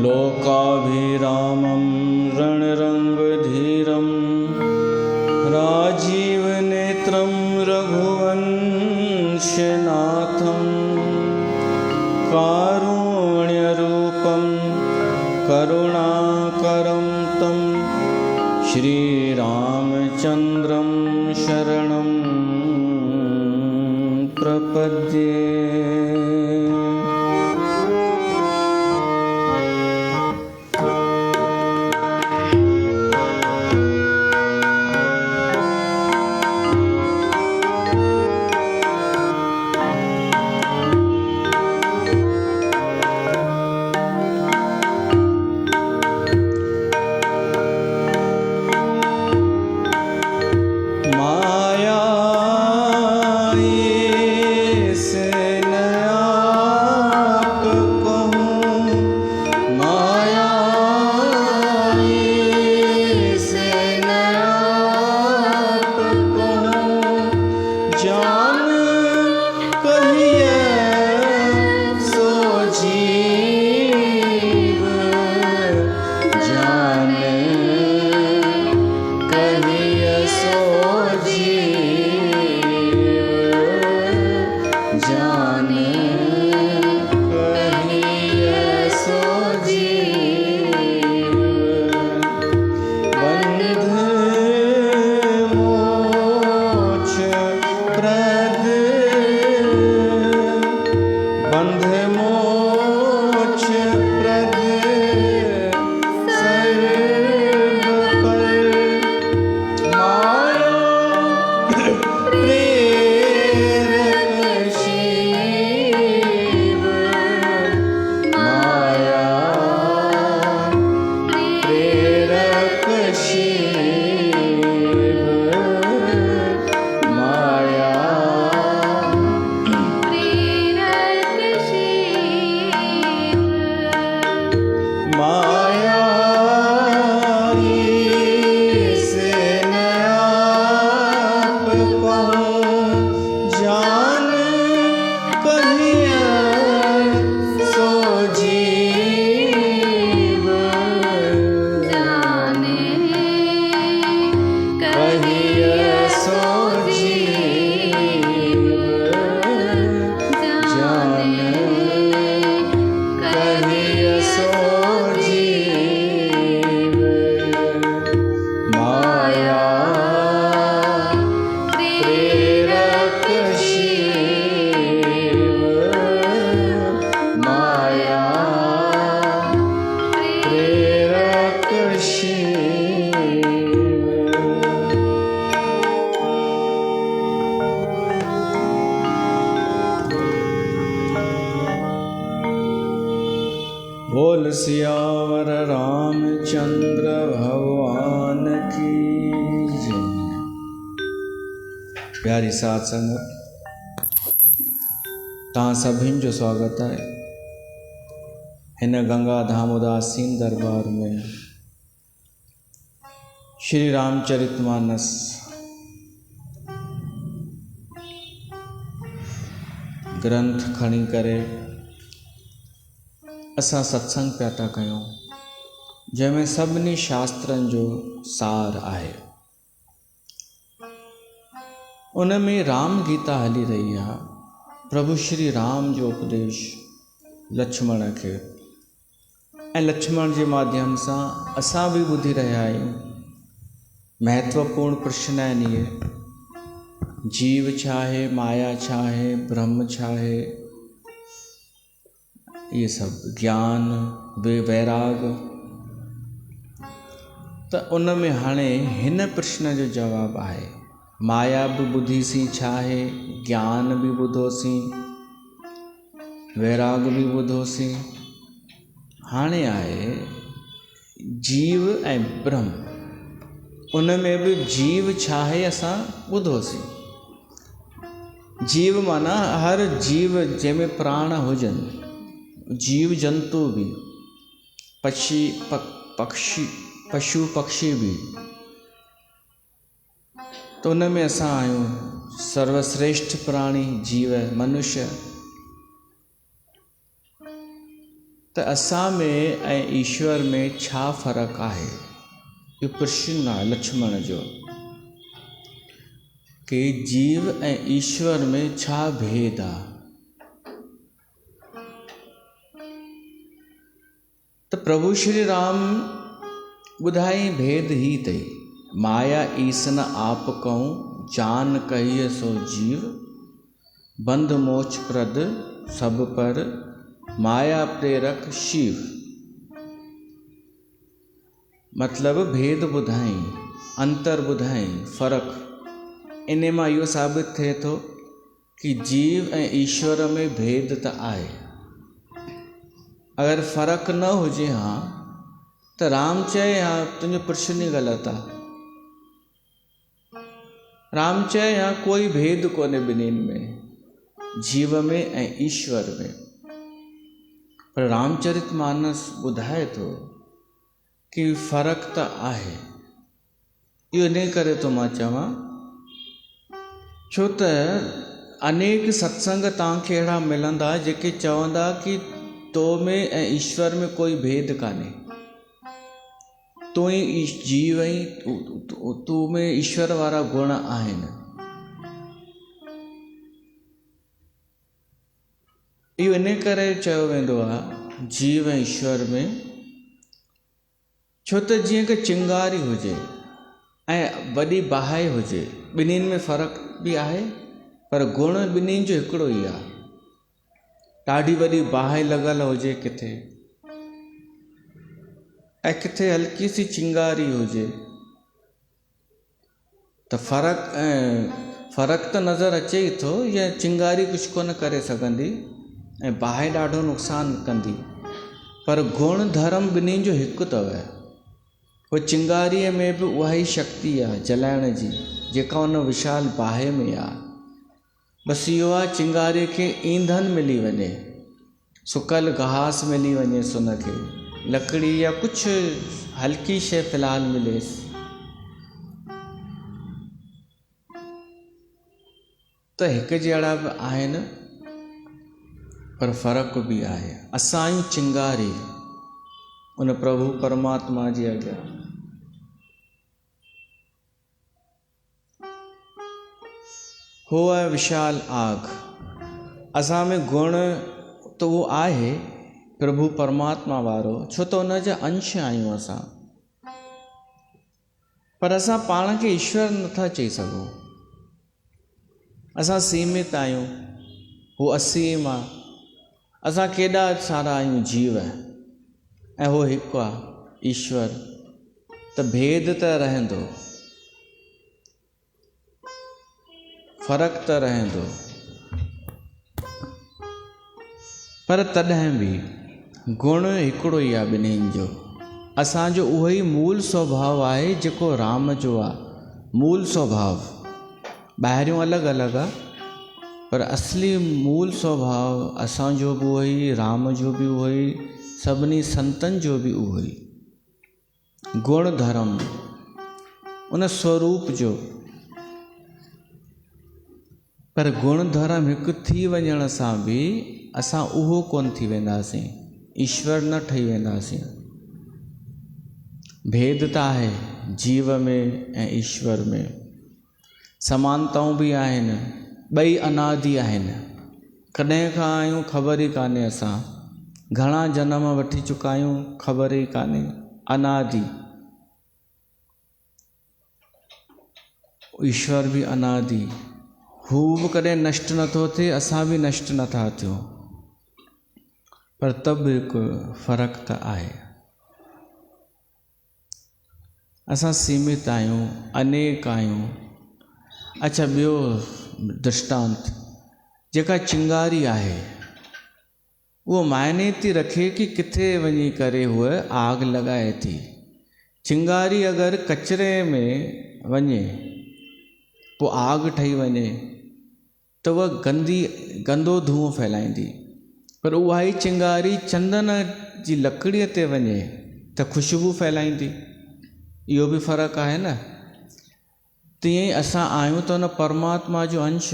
लोकाभिरामं रणरङ्गधीरं राजीवनेत्रं रघुवंशनाथं कारुण्यरूपं करुणाकरं तं श्रीरामचन्द्रं शरणं प्रपद्ये। बोल सियावर रामचंद्र भगवान की जय। प्यारी साथ संगत, तव्हां सभिनि जो स्वागत है हिन गंगा धाम उदासीन दरबार में श्री रामचरितमानस ग्रंथ खणी करे असां सत्संग पिया था कयूं, जंहिंमें सभिनी शास्त्रनि जो सार आहे। उन में राम गीता हली रही आहे। प्रभु श्री राम जो उपदेश लक्ष्मण खे, ऐं लक्ष्मण जे माध्यम सां असां बि ॿुधी रहिया आहियूं। महत्वपूर्ण प्रश्न आहिनि इहे। जीव छा आहे, माया छा आहे, ब्रह्म छा आहे, ये सब ज्ञान वैराग। त उन में हाणे हिन प्रश्न जो जवाब आहे। माया भी ॿुधीसीं छा आहे, ज्ञान भी ॿुधोसीं, वैराग भी ॿुधोसीं। हाणे आहे जीव ऐं ब्रह्म। उन में भी जीव छा आहे असां ॿुधोसीं। जीव माना हर जीव जंहिंमें प्राण हुजनि, जीव जंतु भी, पशु पक्षी भी। तो उन में असां आहियूं सर्वश्रेष्ठ प्राणी जीव मनुष्य। त असां में ऐं ईश्वर में छा फ़र्क़ु आहे। इहो प्रश्न आहे लक्ष्मण जो कि जीव ऐं ईश्वर में छा भेद आहे। त प्रभु श्री राम ॿुधाई भेद ही अथई। माया ईसन आप कहूं जान कहिए सो जीव, बंध मोक्ष प्रद सब पर माया प्रेरक शिव। मतलब भेद ॿुधाई, अंतर ॿुधाई, फ़र्क़ु। इन मां इहो साबित थिए थो कि जीव ऐं ईश्वर में भेद त आहे। अगरि फ़र्क़ु न हुजे हा त राम चए हा तुंहिंजो प्रश्न ई ग़लति आहे। राम चए हा कोई भेद कोन्हे ॿिन्हिनि में, जीव में ऐं ईश्वर में। पर रामचरितमानस ॿुधाए थो कि फ़र्क़ु त आहे। इहो इन करे थो मां चवां छो त अनेक सत्संग तव्हांखे अहिड़ा मिलंदा जेके चवंदा कि तो में ऐं ईश्वर में कोई भेद कान्हे। तूं ई जीव आई, तूं में ईश्वर वारा गुण आहिनि। इहो इन करे चयो वेंदो आहे जीव ऐं ईश्वर में, छो त जीअं कि चिंगारी हुजे ऐं वॾी बाहि हुजे, ॿिन्हिनि में फ़र्क़ु बि आहे, पर गुण ॿिन्हिनि जो हिकिड़ो ई आहे। ॾाढी वॾी बाहि लॻल हुजे किथे ऐं किथे हल्की सी चिंगारी हुजे त फ़र्क़ु त नज़र अचे ई थो। या चिंगारी कुझु कोन करे सघंदी ऐं बाहि ॾाढो नुक़सानु कंदी, पर गुण धर्म ॿिन्हिनि जो हिकु अथव। उहो चिंगारीअ में बि उहा ई शक्ति आहे जलाइण जी जेका उन विशाल बाहि में आहे। बसि इहो आहे चिंगारीअ खे ईंधन मिली वञे, सुकल घास मिली वञे, उनखे लकड़ी या कुझु हल्की शइ फ़िलहाल मिलेसि त हिकु जहिड़ा बि आहिनि, पर फ़र्क़ु बि आहे। असां आहियूं चिंगारी उन प्रभु परमात्मा जी अॻियां। हो आहे विशाल आग। असां में गुण त उहो आहे प्रभु परमात्मा वारो, छो त उन जा अंश आहियूं असां। पर असां पाण खे ईश्वर नथा चई सघूं। असां सीमित आहियूं, हू असीम आहे। असां केॾा सारा आहियूं जीव ऐं हो हिकु आहे ईश्वर। त भेद त रहंदो, फ़र्क़ु त रहंदो, पर तॾहिं बि गुण हिकिड़ो ई आहे ॿिन्हिनि जो। असांजो उहो ई मूल स्वभाव आहे जेको राम जो आहे। मूल स्वभाव ॿाहिरियों अलॻि अलॻि आहे, पर असली मूल स्वभाव असांजो बि उहो ई, राम जो बि उहो ई, सभिनी संतनि जो बि उहो ई। गुण धर्म उन स्वरूप जो, पर गुण धर्म हिकु थी वञण सां बि असां उहो कोन थी वेंदासीं, ईश्वर न ठही वेंदासीं। भेद त आहे जीव में ऐं ईश्वर में, समानताऊं बि आहिनि, ॿई अनादि आहिनि। कॾहिं खां आहियूं ख़बर ई कान्हे, असां घणा जनम वठी चुका आहियूं ख़बर ई कान्हे। अनादि, ईश्वर बि अनादि, हू बि कॾहिं नष्ट नथो थिए, असां बि नष्ट नथा थियूं, पर तब हिकु फ़र्क़ु त आहे। असां सीमित आहियूं, अनेक आहियूं। अच्छा, ॿियो दृष्टांत, जेका चिंगारी आहे उहो मायने थी रखे कि किथे वञी करे हूअ आग लॻाए थी। चिंगारी अगरि कचिरे में वञे पोइ आग ठही वञे त उहा गंदो धुओं फैलाईंदी, पर उहा ई चिंगारी चंदन जी लकड़ीअ ते वञे त ख़ुशबू फैलाईंदी। इहो बि फ़र्क़ु आहे न। तीअं ई असां आहियूं त उन परमात्मा जो अंश,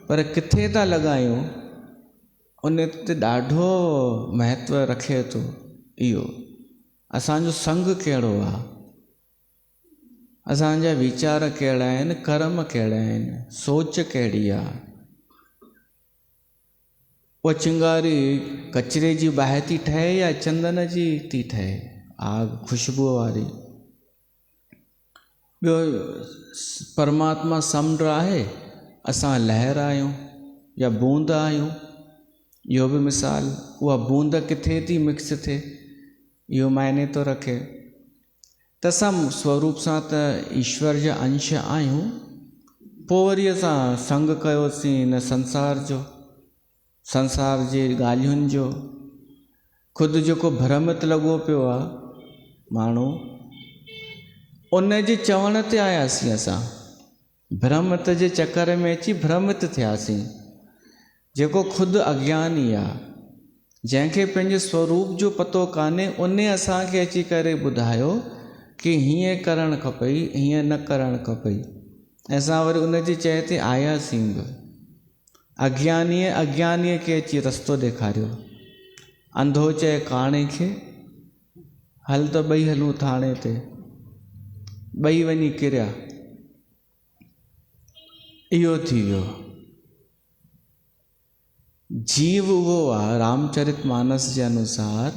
पर किथे था लॻायूं उन ते ॾाढो महत्व रखे थो इहो असांजो संग कहिड़ो आहे, असांजा वीचार कहिड़ा आहिनि, कर्म कहिड़ा आहिनि, सोच कहिड़ी आहे। उहा चिंगारी कचिरे जी बाहि थी ठहे या चंदन जी थी ठहे, आग ख़ुशबूअ वारी। ॿियो परमात्मा समुंड आहे, असां लहर आहियूं या बूंद आहियूं। इहो बि मिसाल, उहा बूंद किथे थी मिक्स थिए, इहो मायने थो रखे। त असां स्वरूप सां त ईश्वर जा अंश आहियूं, पोइ वरी असां संग कयोसीं हिन संसार जो, संसार जी ॻाल्हियुनि जो। ख़ुदि जेको भ्रमित लॻो पियो आहे माण्हू, उन जे चवण ते आयासीं असां, भ्रमित जे चकर में अची भ्रमित थियासीं। जेको ख़ुदि अज्ञानी आहे, जंहिंखे पंहिंजे स्वरूप जो पतो कान्हे, उन असांखे अची करे ॿुधायो कि हीअं करणु खपई, हीअं न करणु खपई। असां वरी उन जे चए ते आयासीं बि। अज्ञानीअ खे अची रस्तो ॾेखारियो। अंधो चए काणे खे, हल त ॿई हलूं थाणे ते, ॿई वञी किरिया। इहो थी वियो। जीव उहो आहे रामचरित मानस जे अनुसार,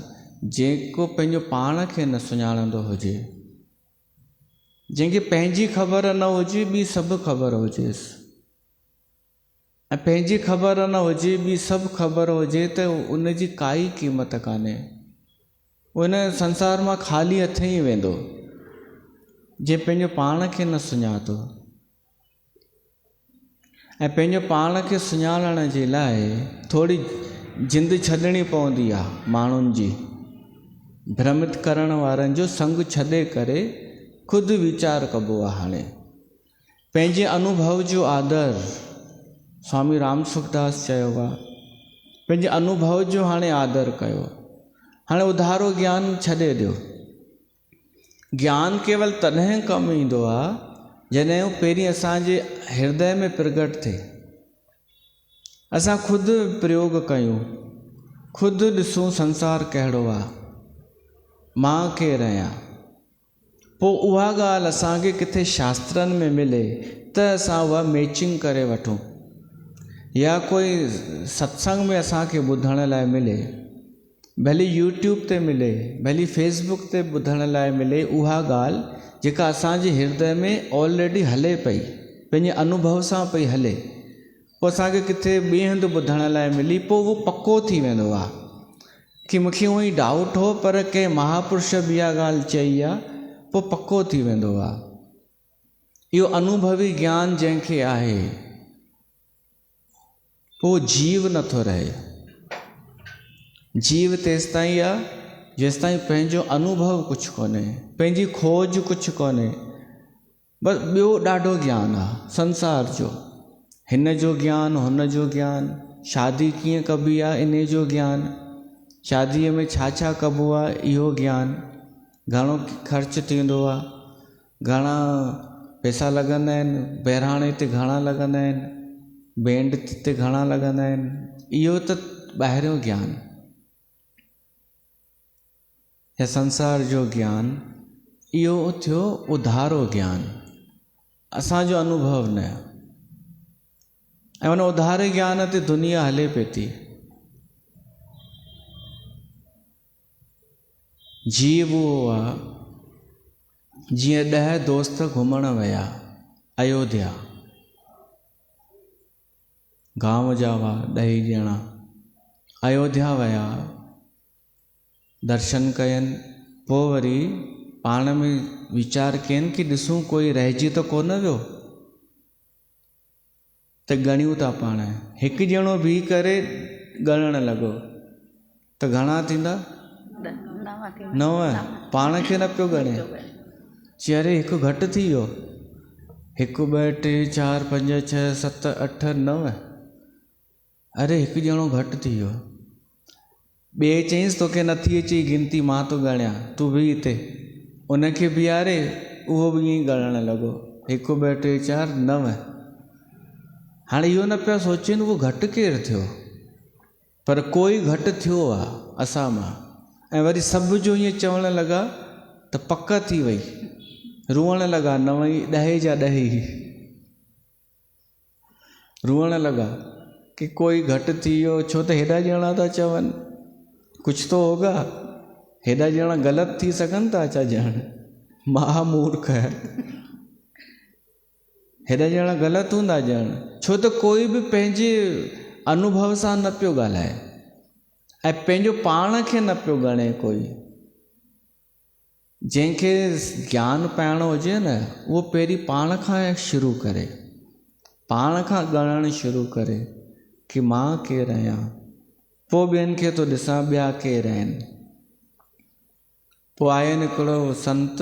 जेको पंहिंजो पाण खे न सुञाणंदो हुजे, जंहिंखे पंहिंजी ख़बर न हुजे, ॿी सभु ख़बर हुजेसि। ऐं पंहिंजी ख़बर न हुजे, ॿी सभु ख़बर हुजे त उन जी काई क़ीमत कान्हे। उन संसार मां ख़ाली हथ ई वेंदो, जे पंहिंजो पाण खे न सुञातो। ऐं पंहिंजो पाण खे सुञाणण जे लाइ थोरी जिंद छॾणी पवंदी आहे माण्हुनि जी। भ्रमित करण वारनि जो संग छॾे करे ख़ुदि वीचार कबो आहे। हाणे पंहिंजे अनुभव जो आदर, स्वामी राम सुखदास चयो आहे, पंहिंजे अनुभव जो हाणे आदर कयो। हाणे उधारो ज्ञान छॾे ॾियो। ज्ञान केवल तॾहिं कमु ईंदो आहे जॾहिं हू पहिरीं असांजे हृदय में प्रगट थिए। असां ख़ुदि प्रयोग कयूं, ख़ुदि ॾिसूं संसार कहिड़ो आहे, मां केरु आहियां। पोइ उहा ॻाल्हि असांखे किथे शास्त्रनि में मिले त असां उहा मैचिंग करे वठूं, या कोई सत्संग में असांखे ॿुधण लाइ मिले, भली यूट्यूब ते मिले, भली फेसबुक ते ॿुधण लाइ मिले, उहा ॻाल्हि जेका असांजे हृदय में ऑलरेडी हले पई, पंहिंजे अनुभव सां पई हले, पोइ असांखे किथे ॿिए हंधि ॿुधण लाइ मिली, पोइ उहो पको थी वेंदो आहे कि मूंखे उहो ई डाउट हो, पर कंहिं महापुरुष बि इहा ॻाल्हि चई आहे, पोइ पको थी वेंदो आहे। इहो अनुभवी ज्ञान जंहिंखे आहे, पोइ जीव नथो रहे। जीव तेसि ताईं आहे जेसि ताईं पंहिंजो अनुभव कुझु कोन्हे, पंहिंजी खोज कुझु कोन्हे। बसि ॿियो ॾाढो ज्ञान आहे संसार जो, हिन जो ज्ञान, हुन जो ज्ञान, शादी कीअं कबी आहे इन जो ज्ञान, शादीअ में छा छा कबो आहे इहो ज्ञान, घणो ख़र्चु थींदो आहे, घणा पैसा लॻंदा आहिनि, बहिराणे ते घणा लॻंदा आहिनि, बैंड ते घणा लॻंदा आहिनि, इहो त ॿाहिरियों ज्ञान। या संसार जो ज्ञान, इहो थियो उधारो ज्ञान, असांजो अनुभव न। ऐं उन उधारे ज्ञान ते दुनिया हले पई थी। जीव उहो आहे जीअं 10 दोस्त घुमण विया अयोध्या, गांव जा हुआ 10 ॼणा, अयोध्या विया, दर्शन कयनि, पोइ वरी पाण में वीचार कयनि कि ॾिसूं कोई रहिजी त कोन वियो, त ॻणियूं था पाण। हिकु ॼणो बीह करे ॻणणु लॻो त घणा थींदा? 9। पाण खे न पियो ॻणे, चई अरे हिकु घटि थी वियो, 1 2 3 4 5 6 7 8 9, अरे हिकु ॼणो घटि थी वियो। ॿिए चईंसि तोखे नथी अचे गिनती, मां थो ॻणियां, तूं बि हिते, उनखे बीहारे उहो बि ईअं ॻणणु लॻो, 1 2 3 4 9। हाणे इहो न पिया सोचनि उहो घटि केरु थियो, पर कोई घटि थियो आहे असां मां, ऐं वरी सभ जो ईअं चवणु लॻा त पक थी वई, रुअण लॻा, 9 10 जा 10 ई रुअण लॻा कि कोई घटि थी वियो, छो त हेॾा ॼणा था चवनि, कुछ तो होगा, हेॾा ॼणा ग़लति थी सघनि था छा? ॼण महामूर्ख है, हेॾा ॼणा ग़लति हूंदा ॼण, छो त कोई बि पंहिंजे अनुभव सां न पियो ॻाल्हाए ऐं पंहिंजो पाण खे न पियो ॻणे। कोई जंहिंखे ज्ञान पाइणो हुजे न, उहो पहिरीं पाण खां शुरू करे, पाण खां ॻणणु शुरू करे कि मां केरु आहियां, पोइ ॿियनि खे थो ॾिसां ॿिया केरु आहिनि। पोइ आयो हिकिड़ो संत,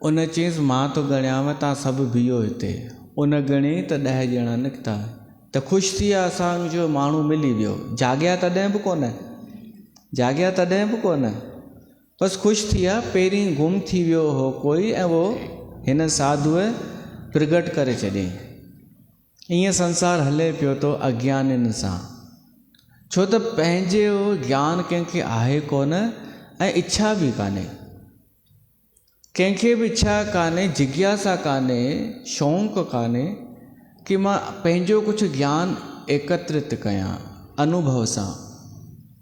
उन चयईंसि मां थो ॻणियांव, तव्हां सभु बीहो हिते। उन ॻणी त 10 ॼणा निकिता, त ख़ुशि थी विया, असांजो माण्हू मिली वियो। जाॻिया तॾहिं बि कोन, जाॻिया तॾहिं बि कोन, बसि ख़ुशि थी विया। पहिरीं गुम थी वियो हो कोई, ऐं उहो हिन साधुअ प्रगट करे छॾियईं। ईअं संसार हले पियो थो अज्ञानियुनि सां, छो त पंहिंजो ज्ञान कंहिंखे आहे कोन ऐं इच्छा बि कान्हे, कंहिंखे बि इच्छा कान्हे, जिज्ञासा कान्हे, शौक़ु कान्हे कि मां पंहिंजो कुझु ज्ञान एकत्रित कयां अनुभव सां,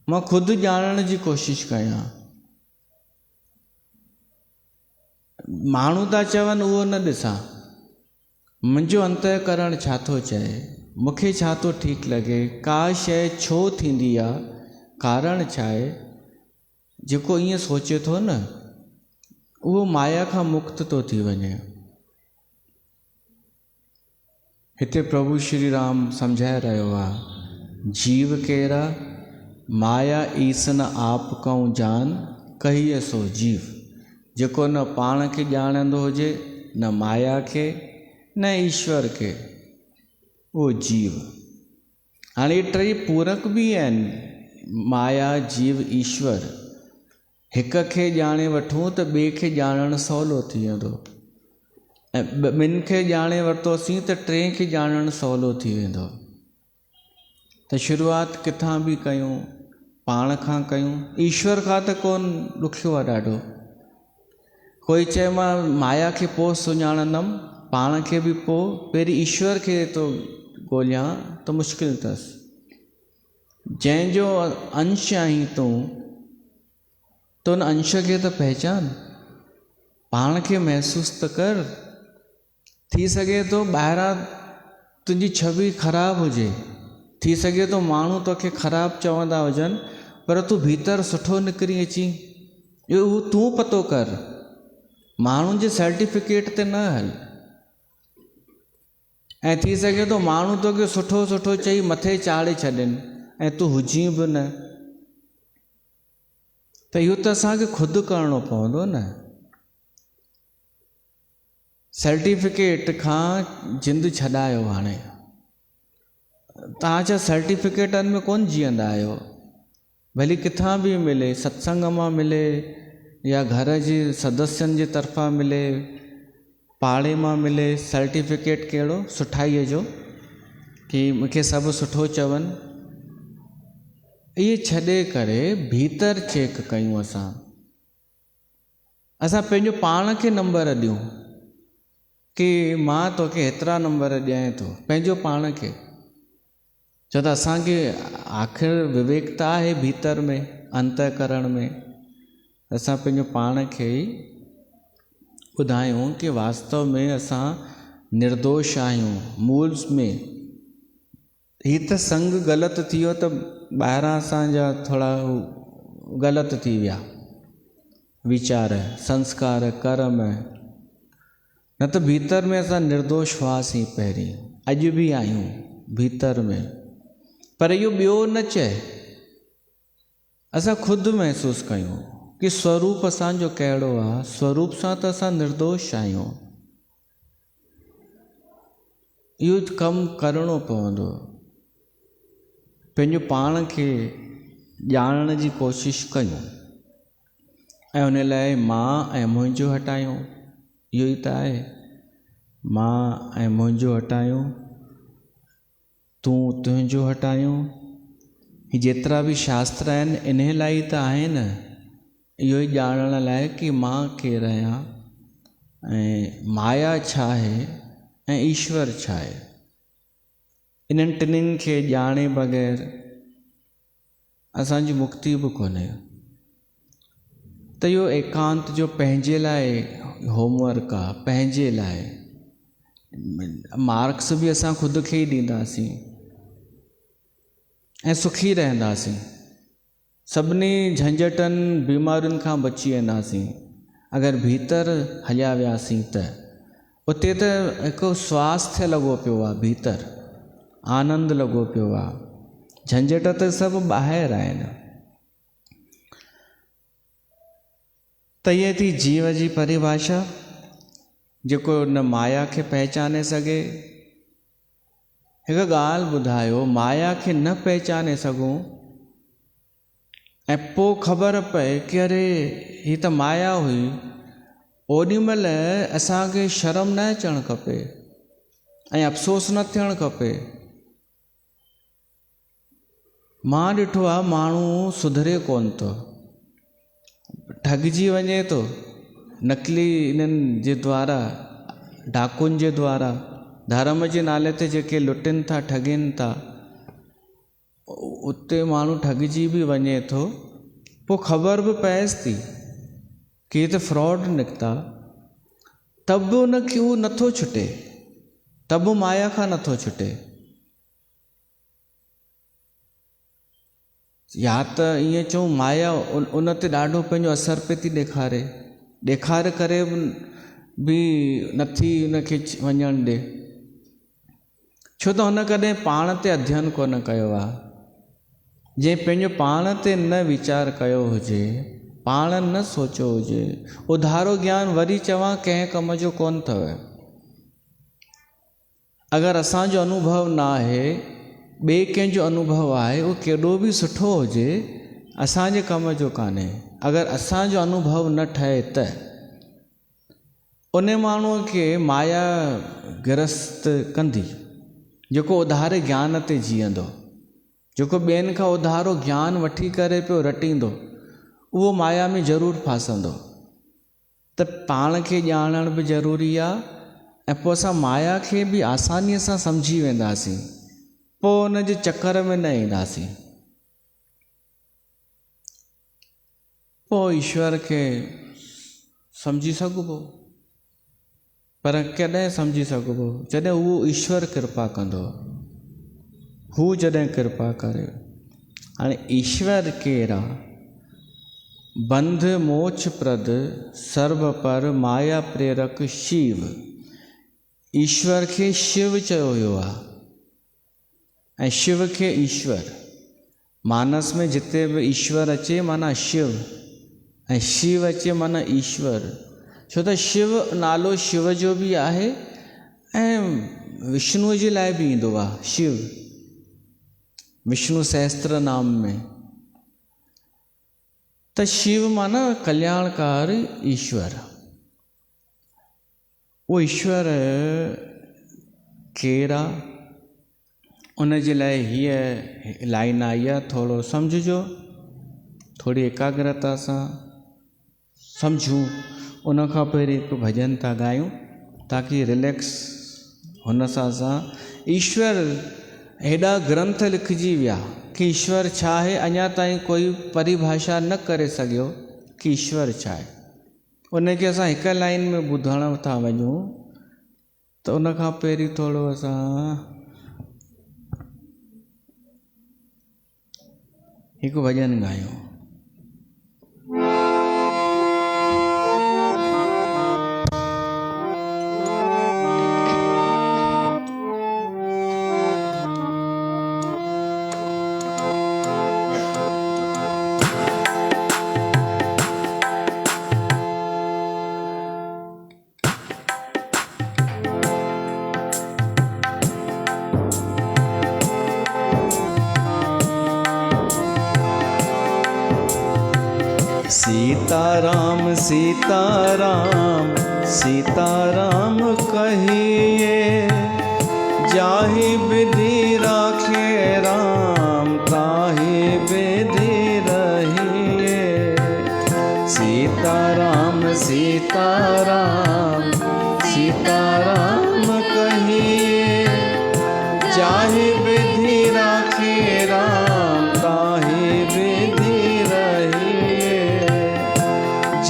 मां ख़ुदि ॼाणण जी कोशिशि कयां। माण्हू था चवनि उहो न ॾिसां, मुंहिंजो अंतःकरण छा थो चए, मूंखे छा थो ठीकु लॻे, का शइ छो थींदी आहे, कारण छा आहे। जेको ईअं सोचे थो न, उहो माया खां मुक्त थो थी वञे। हिते प्रभु श्री राम सम्झाए रहियो आहे, जीव केरा माया ईसन आप कहूं जान, कहिए सो जीव। जेको न पाण खे ॼाणंदो हुजे, न माया खे, न ईश्वर खे, उहो जीव। हाणे ये टई पूरक बि आहिनि, माया, जीव, ईश्वर। हिक खे ॼाणे वठूं त ॿिए खे ॼाणणु सवलो थी वेंदो, ऐं ॿिनि खे ॼाणे वरितोसीं त टे खे ॼाणणु सवलो थी वेंदो। त शुरूआति किथां बि कयूं, पाण खां कयूं। ईश्वर खां त कोन, ॾुखियो आहे ॾाढो। कोई चए मां माया खे पोइ सुञाणंदमि, पाण खे बि पोइ, पहिरीं ईश्वर खे थो ॻोल्हियां, त मुश्किल अथसि। जंहिंजो अंश आहीं तूं, त उन अंश खे त पहचान, पाण खे महसूस त कर। थी सघे थो ॿाहिरां तुंहिंजी छवि ख़राबु हुजे, थी सघे थो माण्हू तोखे ख़राबु चवंदा हुजनि, पर तूं भीतर सुठो निकिरी अची, इहो तूं पतो कर। माण्हुनि जे सर्टिफिकेट ते न हल। ऐं थी सघे थो माण्हू तोखे सुठो सुठो चई मथे चाढ़े छॾनि, ऐं तूं हुजी बि न। त इहो त असांखे ख़ुदि करिणो पवंदो न। सर्टिफिकेट खां जिंदु छॾायो। हाणे तव्हां छा सर्टिफिकेटनि में कोन जीअंदा आहियो? भली किथां बि मिले, सत्संग मां मिले, या घर जे सदस्यनि जे तरफ़ां मिले, पाड़े मां मिले, सर्टिफिकेट कहिड़ो? सुठाईअ जो, कि मूंखे सभु सुठो चवनि। इहे छॾे करे भीतर चेक कयूं। असां पंहिंजो पाण खे नंबर ॾियूं कि मां तोखे हेतिरा नंबर ॾियां थो, पंहिंजो पाण खे। छो त असांखे आख़िर विवेकता आहे भीतर में, अंतःकरण में। असां पंहिंजो पाण खे ई ॿुधायूं कि वास्तव में असां निर्दोष आहियूं मूल में। ही त संग ग़लति थी वियो त ॿाहिरां असांजा थोरा ग़लति थी विया वीचार, संस्कार, कर्म, न त भीतर में असां निर्दोष हुआसीं पहिरीं, अॼु बि आहियूं भीतर में। पर इहो ॿियो न चए, असां ख़ुदि महसूसु कयूं कि स्वरूप असांजो कहिड़ो आहे। स्वरूप सां त असां निर्दोष आहियूं। इहो कमु करिणो पवंदो। पंहिंजो पाण खे ॼाणण जी कोशिशि कयूं, ऐं उन लाइ मां ऐं मुंहिंजो हटायूं। इहो ई त आहे, मां ऐं मुंहिंजो हटायूं। तूं तुंहिंजो हटायूं। ही जेतिरा बि शास्त्र आहिनि इन लाइ त आहिनि, इहो ई ॼाणण लाइ कि मां केरु आहियां ऐं माया छा आहे ऐं ईश्वर छा आहे। इन्हनि टिन्हिनि खे ॼाणे बग़ैर असांजी मुक्ति बि कोन्हे। त इहो एकांत जो पंहिंजे लाइ होमवर्क आहे, पंहिंजे लाइ। मार्क्स बि असां ख़ुदि खे ई ॾींदासीं ऐं सुखी रहंदासीं, सभिनी झंझटनि बीमारियुनि खां बची वेंदासीं अगरि भीतर हलिया वियासीं त। उते त हिकु स्वास्थ्य लॻो पियो आहे, भीतर आनंद लॻो पियो आहे। झंझट त सभु ॿाहिरि आहिनि। त इहे थी जीव जी परिभाषा, जेको न माया खे पहचाने सघे। हिकु ॻाल्हि ॿुधायो, माया खे न पहचाने सघूं ऐं पोइ ख़बर पए कि अरे ही त माया हुई, ओॾी महिल असांखे शर्म न अचणु खपे ऐं अफ़सोस न थियणु खपे। मां ॾिठो आहे माण्हू सुधरे कोन थो, ठॻिजी वञे थो नकली इन्हनि जे द्वारा, डाकुनि जे द्वारा, धर्म जे नाले ते जेके लुटनि था, ठॻनि था, उते माण्हू ठॻिजी बि वञे थो। पोइ ख़बर बि पएसि थी कि त फ्रॉड निकिता, तब बि उनखे उहो नथो छुटे, तब बि माया खां नथो छुटे। या त ईअं चऊं माया उन ते ॾाढो पंहिंजो असरु पई थी ॾेखारे करे बि नथी उनखे वञणु ॾे, छो त हुन कॾहिं पाण ते अध्ययन कोन कयो आहे। जंहिं पंहिंजो पाण ते न वीचार कयो हुजे, पाण न सोचियो हुजे, उधारो ज्ञान वरी चवां कंहिं कम जो कोन अथव। अगरि असांजो अनुभव न आहे, ॿिए कंहिंजो अनुभव आहे, उहो केॾो बि सुठो हुजे, असांजे कम जो कान्हे। अगरि असांजो अनुभव न ठहे त उन माण्हूअ खे माया गिरस्त कंदी, जेको उधारे ज्ञान ते जीअंदो, जेको ॿियनि खां उधारो ज्ञान वठी करे पियो रटींदो, उहो माया में ज़रूरु फासंदो। त पाण खे ॼाणण बि ज़रूरी आहे ऐं पोइ असां माया खे बि आसानीअ सां सम्झी वेंदासीं, पोइ उन जे चकर में न ईंदासीं। पोइ ईश्वर खे सम्झी सघिबो, पर कॾहिं सम्झी सघिबो? जॾहिं उहो ईश्वर कृपा कंदो, हू जॾहिं कृपा करे। हाणे ईश्वर केरु आहे? बंध मोक्ष प्रद सर्व पर माया प्रेरक शिव। ईश्वर खे शिव चयो वियो आहे ऐं शिव खे ईश्वर। मानस में जिते बि ईश्वर अचे माना शिव, ऐं शिव अचे माना ईश्वर। छो त शिव नालो शिव जो बि आहे ऐं विष्णुअ जे लाइ बि ईंदो आहे शिव, विष्णु सहस्त्र नाम में। त शिव माना कल्याणकार ईश्वर। वो ईश्वर केरु आहे? उन जे लाइ हीअ लाइन आई आहे, थोरो सम्झिजो, थोरी एकाग्रता सां सम्झूं। उन खां पहिरीं हिकु भॼन था ॻायूं ताकी रिलैक्स हुन सां असां ईश्वर। हेॾा ग्रंथ लिखिजी विया कि ईश्वर छा आहे, अञा ताईं कोई परिभाषा न करे सघियो कि ईश्वर छा आहे। उनखे असां हिकु लाइन में ॿुधण था वञूं त उन खां पहिरीं थोरो असां हिकु भॼन ॻायूं। सीताराम सीताराम सीताराम कहिए, जाहि विधि राख सीताराम सीताराम कहिए। चाहे विधि राखे राम ताहि विधि रहिए।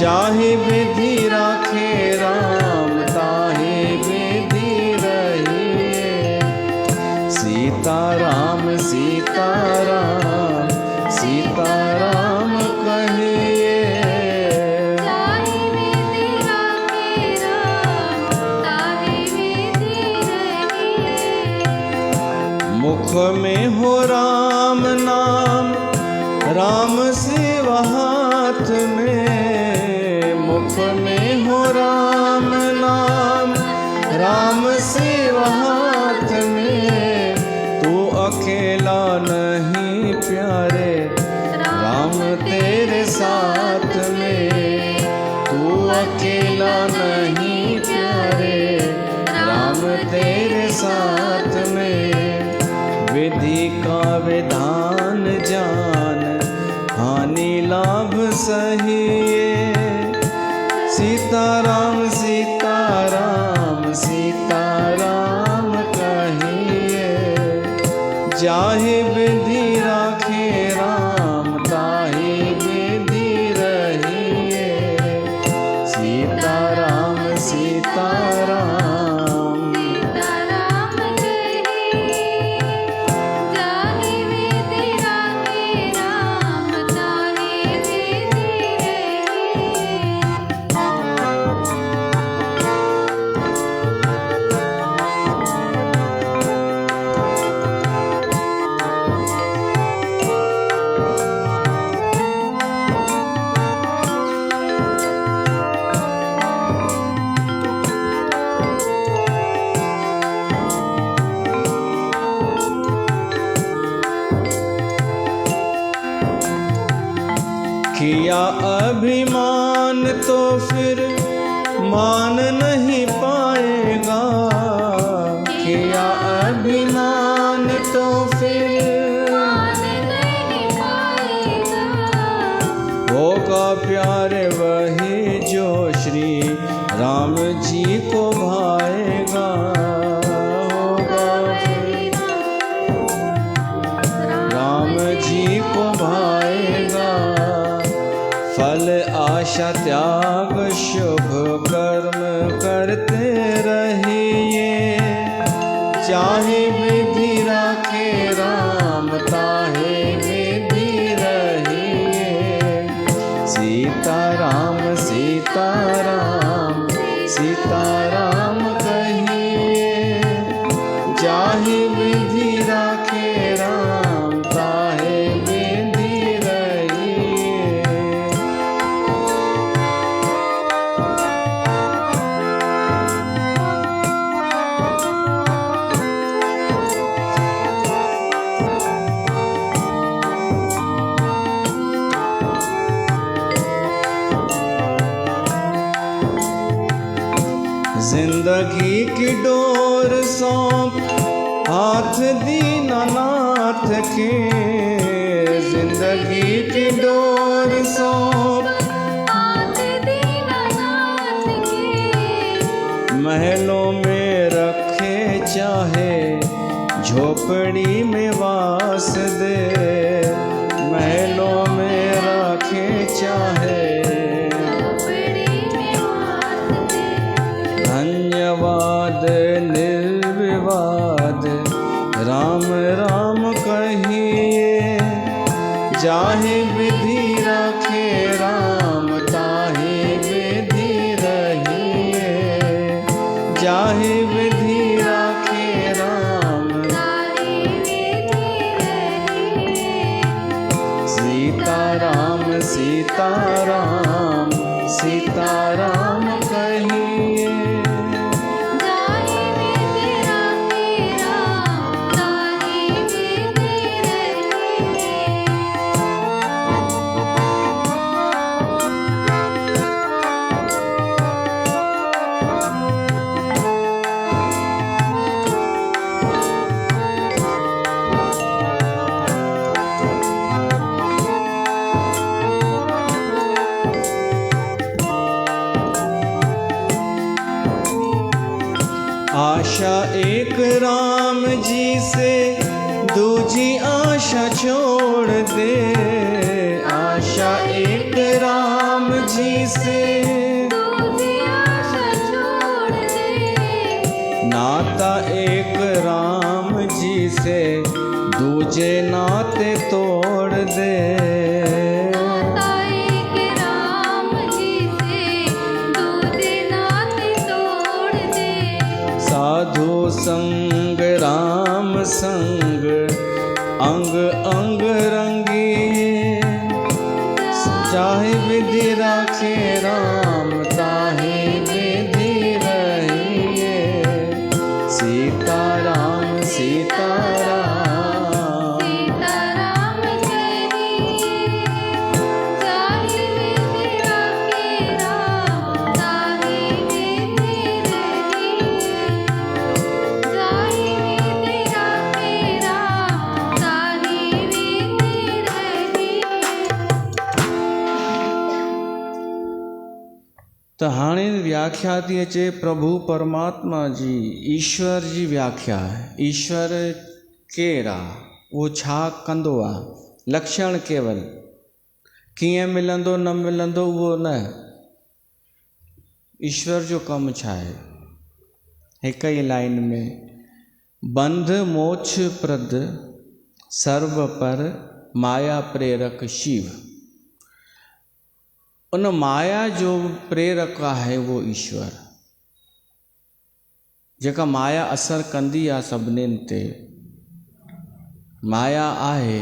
चाहे विधि राखे राम ताहि विधि रहिए। सीताराम सीताराम सीताराम कहिए। चाहे विधि राखे राम ताहि विधि रहिए। मुख में हो राम नाम राम शिव हाथ में। मुख में हो राम नाम राम शिव हाथ में। तू अकेला नहीं प्यारे राम तेरे साथ में। तू अकेला नहीं प्यारे राम तेरे साथ में। विधि का विधान जान हानि लाभ सहिए। सीताराम सीताराम सीताराम कहिए। चाहे विधि राखे राम ताहि विधि रहिए। सीताराम सीताराम सीताराम कहिए। चाहे विधि राखे राम ताहि विधि किया अभिमान तो फिर मान नहीं पाएगा। किया अभिमान तो फिर मान नहीं पाएगा। होगा प्यारे वही जो श्री राम जी को भाएगा। होगा राम जी को भाएगा। फल आशा त्याग शुभ कर्म करते रहिए। चाहे विधि राखे राम ताहि विधि रहिए। सीताराम सीताराम सीताराम कहिए। चाहे विधि राखे राम ताहि विधि रहिए। जिंदगी की डोर सौंप हाथ दीनानाथ के। जिंदगी की डोर सौंप हाथ दीनानाथ के। महलों में रखे चाहे झोपड़ी में वास दे। महलों में रखे चाहे धन्यवाद निर्विवाद राम राम कहिए। चाहे विधि राखे राम ताहि विधि रहिए। चाहे विधि राखे राम ताहि विधि रहिए। सीताराम सीताराम सीताराम कहिए। चाहे विधि राखे राम ताहि विधि रहिए। एक राम जी से दूजी आशा छोड़ दे, आशा एक राम जी से दूजी आशा छोड़ दे, नाता एक राम जी से दूजे नाते तोड़ दे, नाता एक राम जी से दूजे नाते तोड़ दे, साधु संग राम संग अंग अंग रंगिए, चाहे विधि राखे राम ताहे विधि रहिए, सीताराम सीताराम सीताराम कहिए, चाहे विधि राखे राम ताहे विधि रहिए, चाहे विधि राखे राम ताहे विधि रहिए। त हाणे व्याख्या थी अचे प्रभु परमात्मा जी, ईश्वर जी व्याख्या आहे। ईश्वर केरु आहे, उहो छा कंदो आहे, लक्षण केवल कीअं मिलंदो न मिलंदो उहो न, ईश्वर जो कमु छा आहे। हिक ई लाइन में बंध मोक्ष प्रद सर्व पर माया प्रेरक शिव, उन माया जो प्रेरक आहे वो ईश्वर, जेका माया असर कंदी आहे सभिनीनि ते। माया आहे,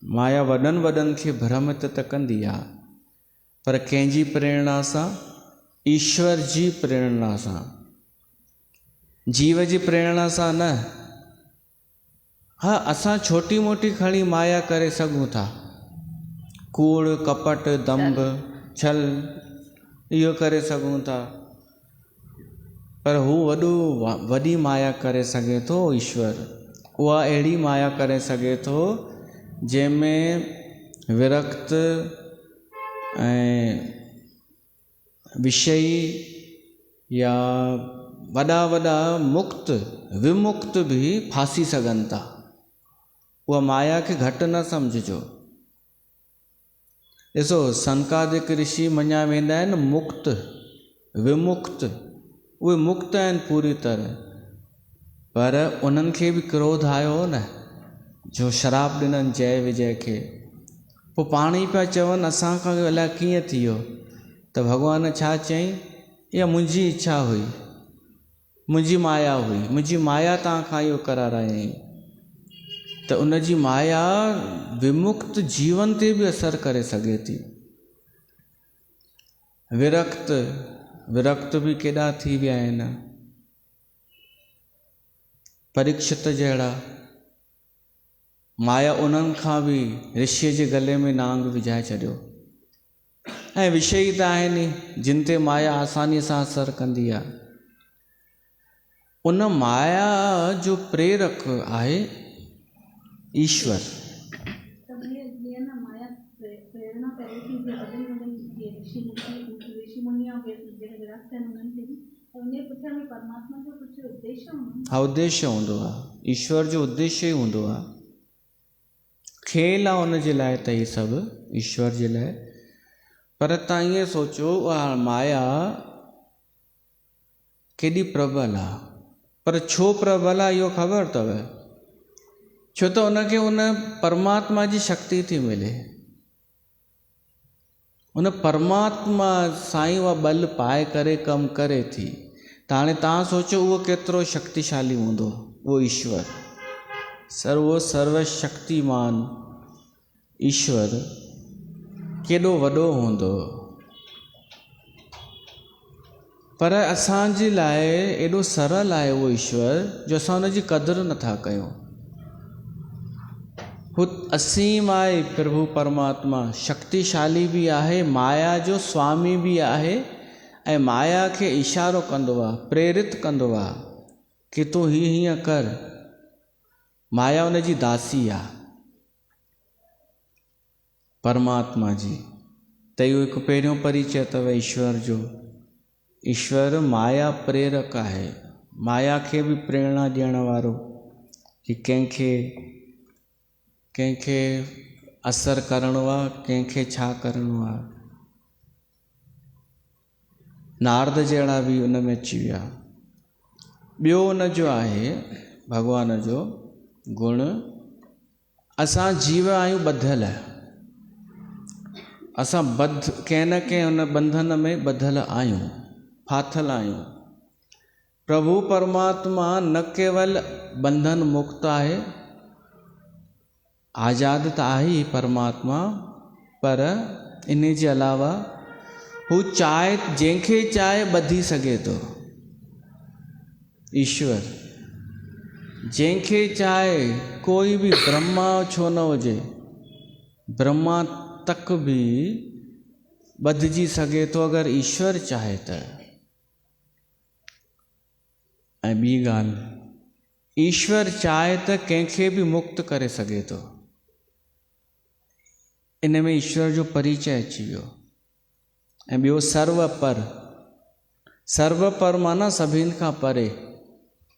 माया वॾनि वॾनि खे भ्रमित त कंदी आहे, पर कंहिंजी प्रेरणा सां, ईश्वर जी प्रेरणा सां, जीव जी प्रेरणा सां न। हा, असां छोटी मोटी खणी माया करे सघूं था, कूड़ कपट दंभ छल इहो करे सघूं था, पर हू वॾी माया करे सघे थो ईश्वर। उहा अहिड़ी माया करे सघे थो जंहिंमें विरक्त ऐं विषयी या वॾा वॾा मुक्त विमुक्त बि फासी सघनि था। उहा माया खे घटि न सम्झिजो। ॾिसो, सनकादिक ऋषि मञा वेंदा आहिनि मुक्त विमुक्त, उहे मुक्त आहिनि पूरी तरह, पर उन्हनि खे बि क्रोध आयो न, जो शराब ॾिननि जय विजय खे। पोइ पाण ई पिया चवनि असांखां अलाए कीअं थी वियो, त भॻवान छा चयईं, इहा मुंहिंजी इच्छा हुई, मुंहिंजी माया हुई, मुंहिंजी माया तव्हांखां इहो करारायईं। त उनजी माया विमुक्त जीवन ते बि असर करे सघे थी। विरक्त बि केॾा थी विया आहिनि, परीक्षित जहिड़ा। माया उन्हनि खां बि ऋषिअ जे गले में नांग विझाए छॾियो। ऐं विषय त आहिनि जिन ते माया आसानीअ सां असर कंदी आहे। उन माया जो प्रेरक आहे ईश्वर। माया प्रेरणा करे थी जे वॾनि वॾनि ऋषि मुनि जेके विरक्त आहिनि उन्हनि खे बि, त उन पुठियां बि परमात्मा जो कुझु उद्देश्य हूंदो। हा, उद्देश्य हूंदो आहे, ईश्वर जो उद्देश्य ई हूंदो आहे। खेल आहे उन जे लाइ त हीअ सभु ईश्वर जे लाइ। पर तव्हां ईअं सोचो, उहा माया केॾी प्रबल आहे, पर छो प्रबल आहे इहो ख़बर अथव? छो त उनखे उन परमात्मा जी शक्ति थी मिले, उन परमात्मा सां ई उहा बल पाए करे कमु करे थी। त हाणे तव्हां सोचो उहो केतिरो शक्तिशाली हूंदो, उहो ईश्वर, उहो सर्वशक्तिमान ईश्वर केॾो वॾो हूंदो। पर असांजे लाइ एॾो सरल आहे उहो ईश्वर, जो असां उनजी क़दुरु नथा कयूं। हू असीम आहे प्रभु परमात्मा, शक्तिशाली बि आहे, माया जो स्वामी बि आहे, ऐं माया खे इशारो कंदो आहे, प्रेरित कंदो आहे कि तूं हीअं कर। माया उनजी दासी आहे परमात्मा जी। त इहो हिकु पहिरियों परिचय अथव ईश्वर जो। ईश्वर माया प्रेरक आहे, माया खे बि प्रेरणा ॾियण वारो कि कंहिंखे असरु करिणो आहे, कंहिंखे छा करिणो आहे। नारद जहिड़ा बि उन में अची विया। ॿियो उन जो आहे भॻवान जो गुण, असां जीव आहियूं ॿधियल, असां कंहिं न कंहिं हुन बंधन में ॿधियल आहियूं, फाथल आहियूं। प्रभु परमात्मा न केवल बंधन मुक्त आहे, आज़ाद त आहे ई परमात्मा, पर इन जे अलावा हू चाहे, जंहिंखे चाहे ॿधी सघे थो। ईश्वर जंहिंखे चाहे, कोई बि ब्रह्मा छो न हुजे, ब्रह्मा तक बि ॿधिजी सघे थो अगरि ईश्वर चाहे त। ऐं ॿी ॻाल्हि, ईश्वर चाहे त कंहिंखे बि मुक्त करे सघे थो। इन में ईश्वर जो परिचय अची वियो। ऐं ॿियो सर्वपर, सर्वपर माना सभिनि खां परे,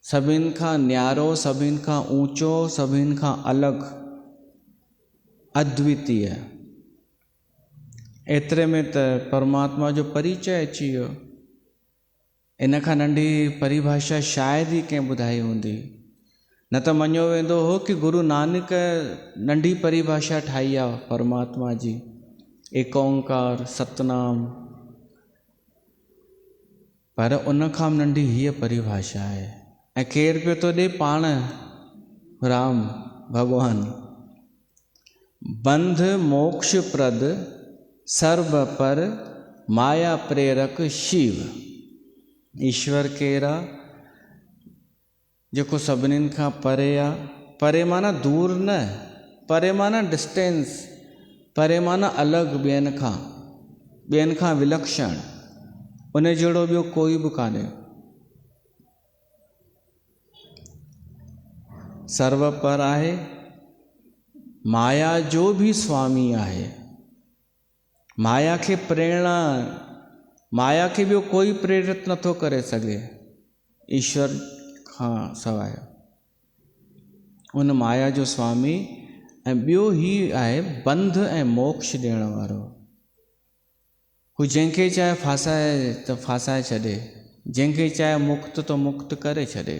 सभिनि खां न्यारो, सभिनि खां ऊंचो, सभिनि खां अलॻि, अद्वितीय। एतिरे में त परमात्मा जो परिचय अची वियो। इन खां नंढी परिभाषा शायदि ई कंहिं ॿुधाई हूंदी, न त मञियो वेंदो हो कि गुरु नानक नंढी परिभाषा ठाही आहे परमात्मा जी, एक ओंकार, सतनाम, पर उन खां नंढी हीअ परिभाषा आहे। ऐं केरु पियो थो ॾे? पाण राम भॻवान। बंध मोक्ष प्रद सर्व पर माया प्रेरक शिव। ईश्वर केरु आहे? जेको सभिनीनि खां परे आहे। परे माना दूर न, परे माना डिस्टेंस, परे माना अलॻि, ॿियनि खां विलक्षण, उन जहिड़ो ॿियो कोई बि कान्हे। सर्व पर आहे, माया जो बि स्वामी आहे। माया खे प्रेरणा, माया खे ॿियो कोई प्रेरित नथो करे सघे ईश्वर खां सवाइ। उन माया जो स्वामी। ऐं ॿियो ही आहे बंध ऐं मोक्ष ॾियण वारो। हू जंहिंखे चाहे फासाए त फासाए छॾे, जंहिंखे चाहे मुक्त त मुक्त करे छॾे।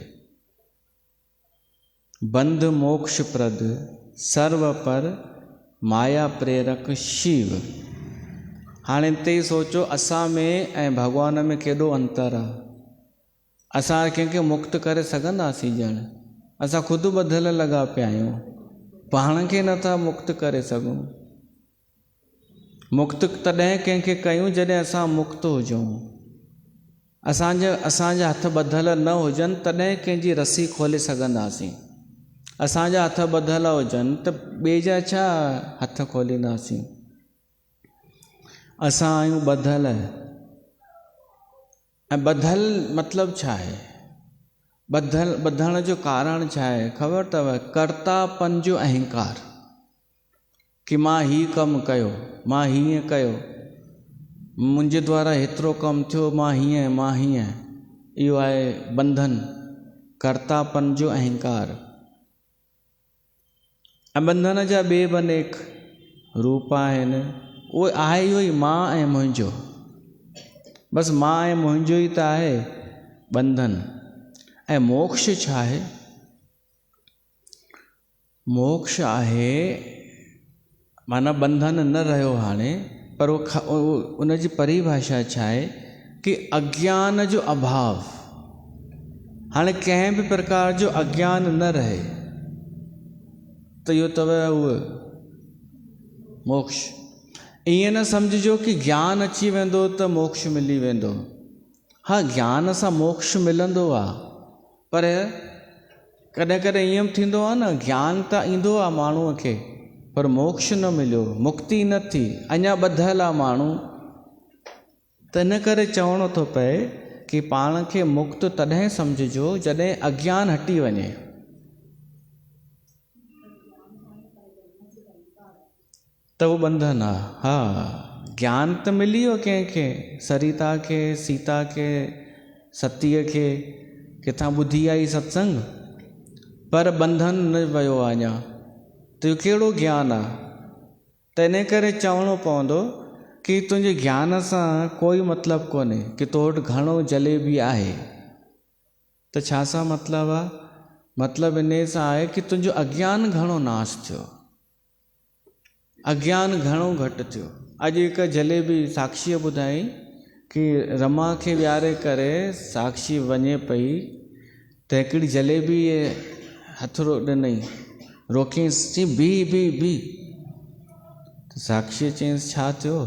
बंध मोक्ष प्रद सर्व पर माया प्रेरक शिव। हाणे हिते ई सोचो, असां में ऐं भॻवान में केॾो अंतर आहे। असां कंहिंखे मुक्त करे सघंदासीं ॼण? असां ख़ुदि ॿधियल लॻा पिया आहियूं, पाण खे नथा मुक्त करे सघूं। मुक्त तॾहिं कंहिंखे कयूं जॾहिं असां मुक्त हुजूं। असांजा हथ ॿधियल न हुजनि तॾहिं कंहिंजी रस्सी खोले सघंदासीं। असांजा हथ ॿधियल हुजनि त ॿिए जा छा हथ खोलींदासीं। असां आहियूं ॿधियल। ऐं ॿधियल मतिलबु छा आहे? ॿधण जो कारण छा आहे ख़बर अथव? कर्तापन जो अहंकार, कि मां हीउ कमु कयो, मां हीअं कयो, मुंहिंजे द्वारा हेतिरो कमु थियो, मां हीअं। इहो आहे बंधन, कर्तापन जो अहंकार। ऐं बंधन जा ॿिए बि अनेक रूप आहिनि। उहो आहे इहो ई मां ऐं मुंहिंजो, बसि मां ऐं मुंहिंजो ई त आहे बंधन। ऐं मोक्ष छा आहे? मोक्ष आहे माना बंधन न रहियो हाणे, पर उन जी परिभाषा छा आहे कि अज्ञान जो अभाव। हाणे कंहिं बि प्रकार जो अज्ञान न रहे त इहो अथव उहो मोक्ष। ईअं न सम्झिजो कि ज्ञान अची वेंदो त मोक्ष मिली वेंदो। हा, ज्ञान सां मोक्ष मिलंदो आहे, पर कॾहिं कॾहिं ईअं थींदो आहे न, ज्ञान त ईंदो आहे माण्हूअ खे, पर मोक्ष न मिलियो, मुक्ति न थी, अञा ॿधियल आहे माण्हू। त इन करे चवणो थो पए कि पाण खे मुक्त तॾहिं सम्झिजो जॾहिं अज्ञान हटी वञे। त उहो बंधन आहे। हा, ज्ञान त मिली वियो कंहिंखे, सरिता खे, सीता खे, सतीअ खे, किथां ॿुधी आई सत्संग पर बंधन न वियो आहे अञा, त इहो कहिड़ो ज्ञान आहे? त इन करे चवणो पवंदो कि तुंहिंजे ज्ञान सां कोई मतिलबु कोन्हे कि तो वटि घणो जलेबी आहे। त छा सां मतिलबु आहे? मतिलबु इन सां आहे कि तुंहिंजो अज्ञान घणो नाश थियो, अज्ञान घणो घटि थियो। अॼु हिकु जलेबी साक्षीअ ॿुधाई कि रमा खे विहारे करे साक्षी वञे पई त हिकिड़ी जलेबी हथ ॾिनई, रोकियंसि, चई बी साक्षीअ चयईंसि छा थियो?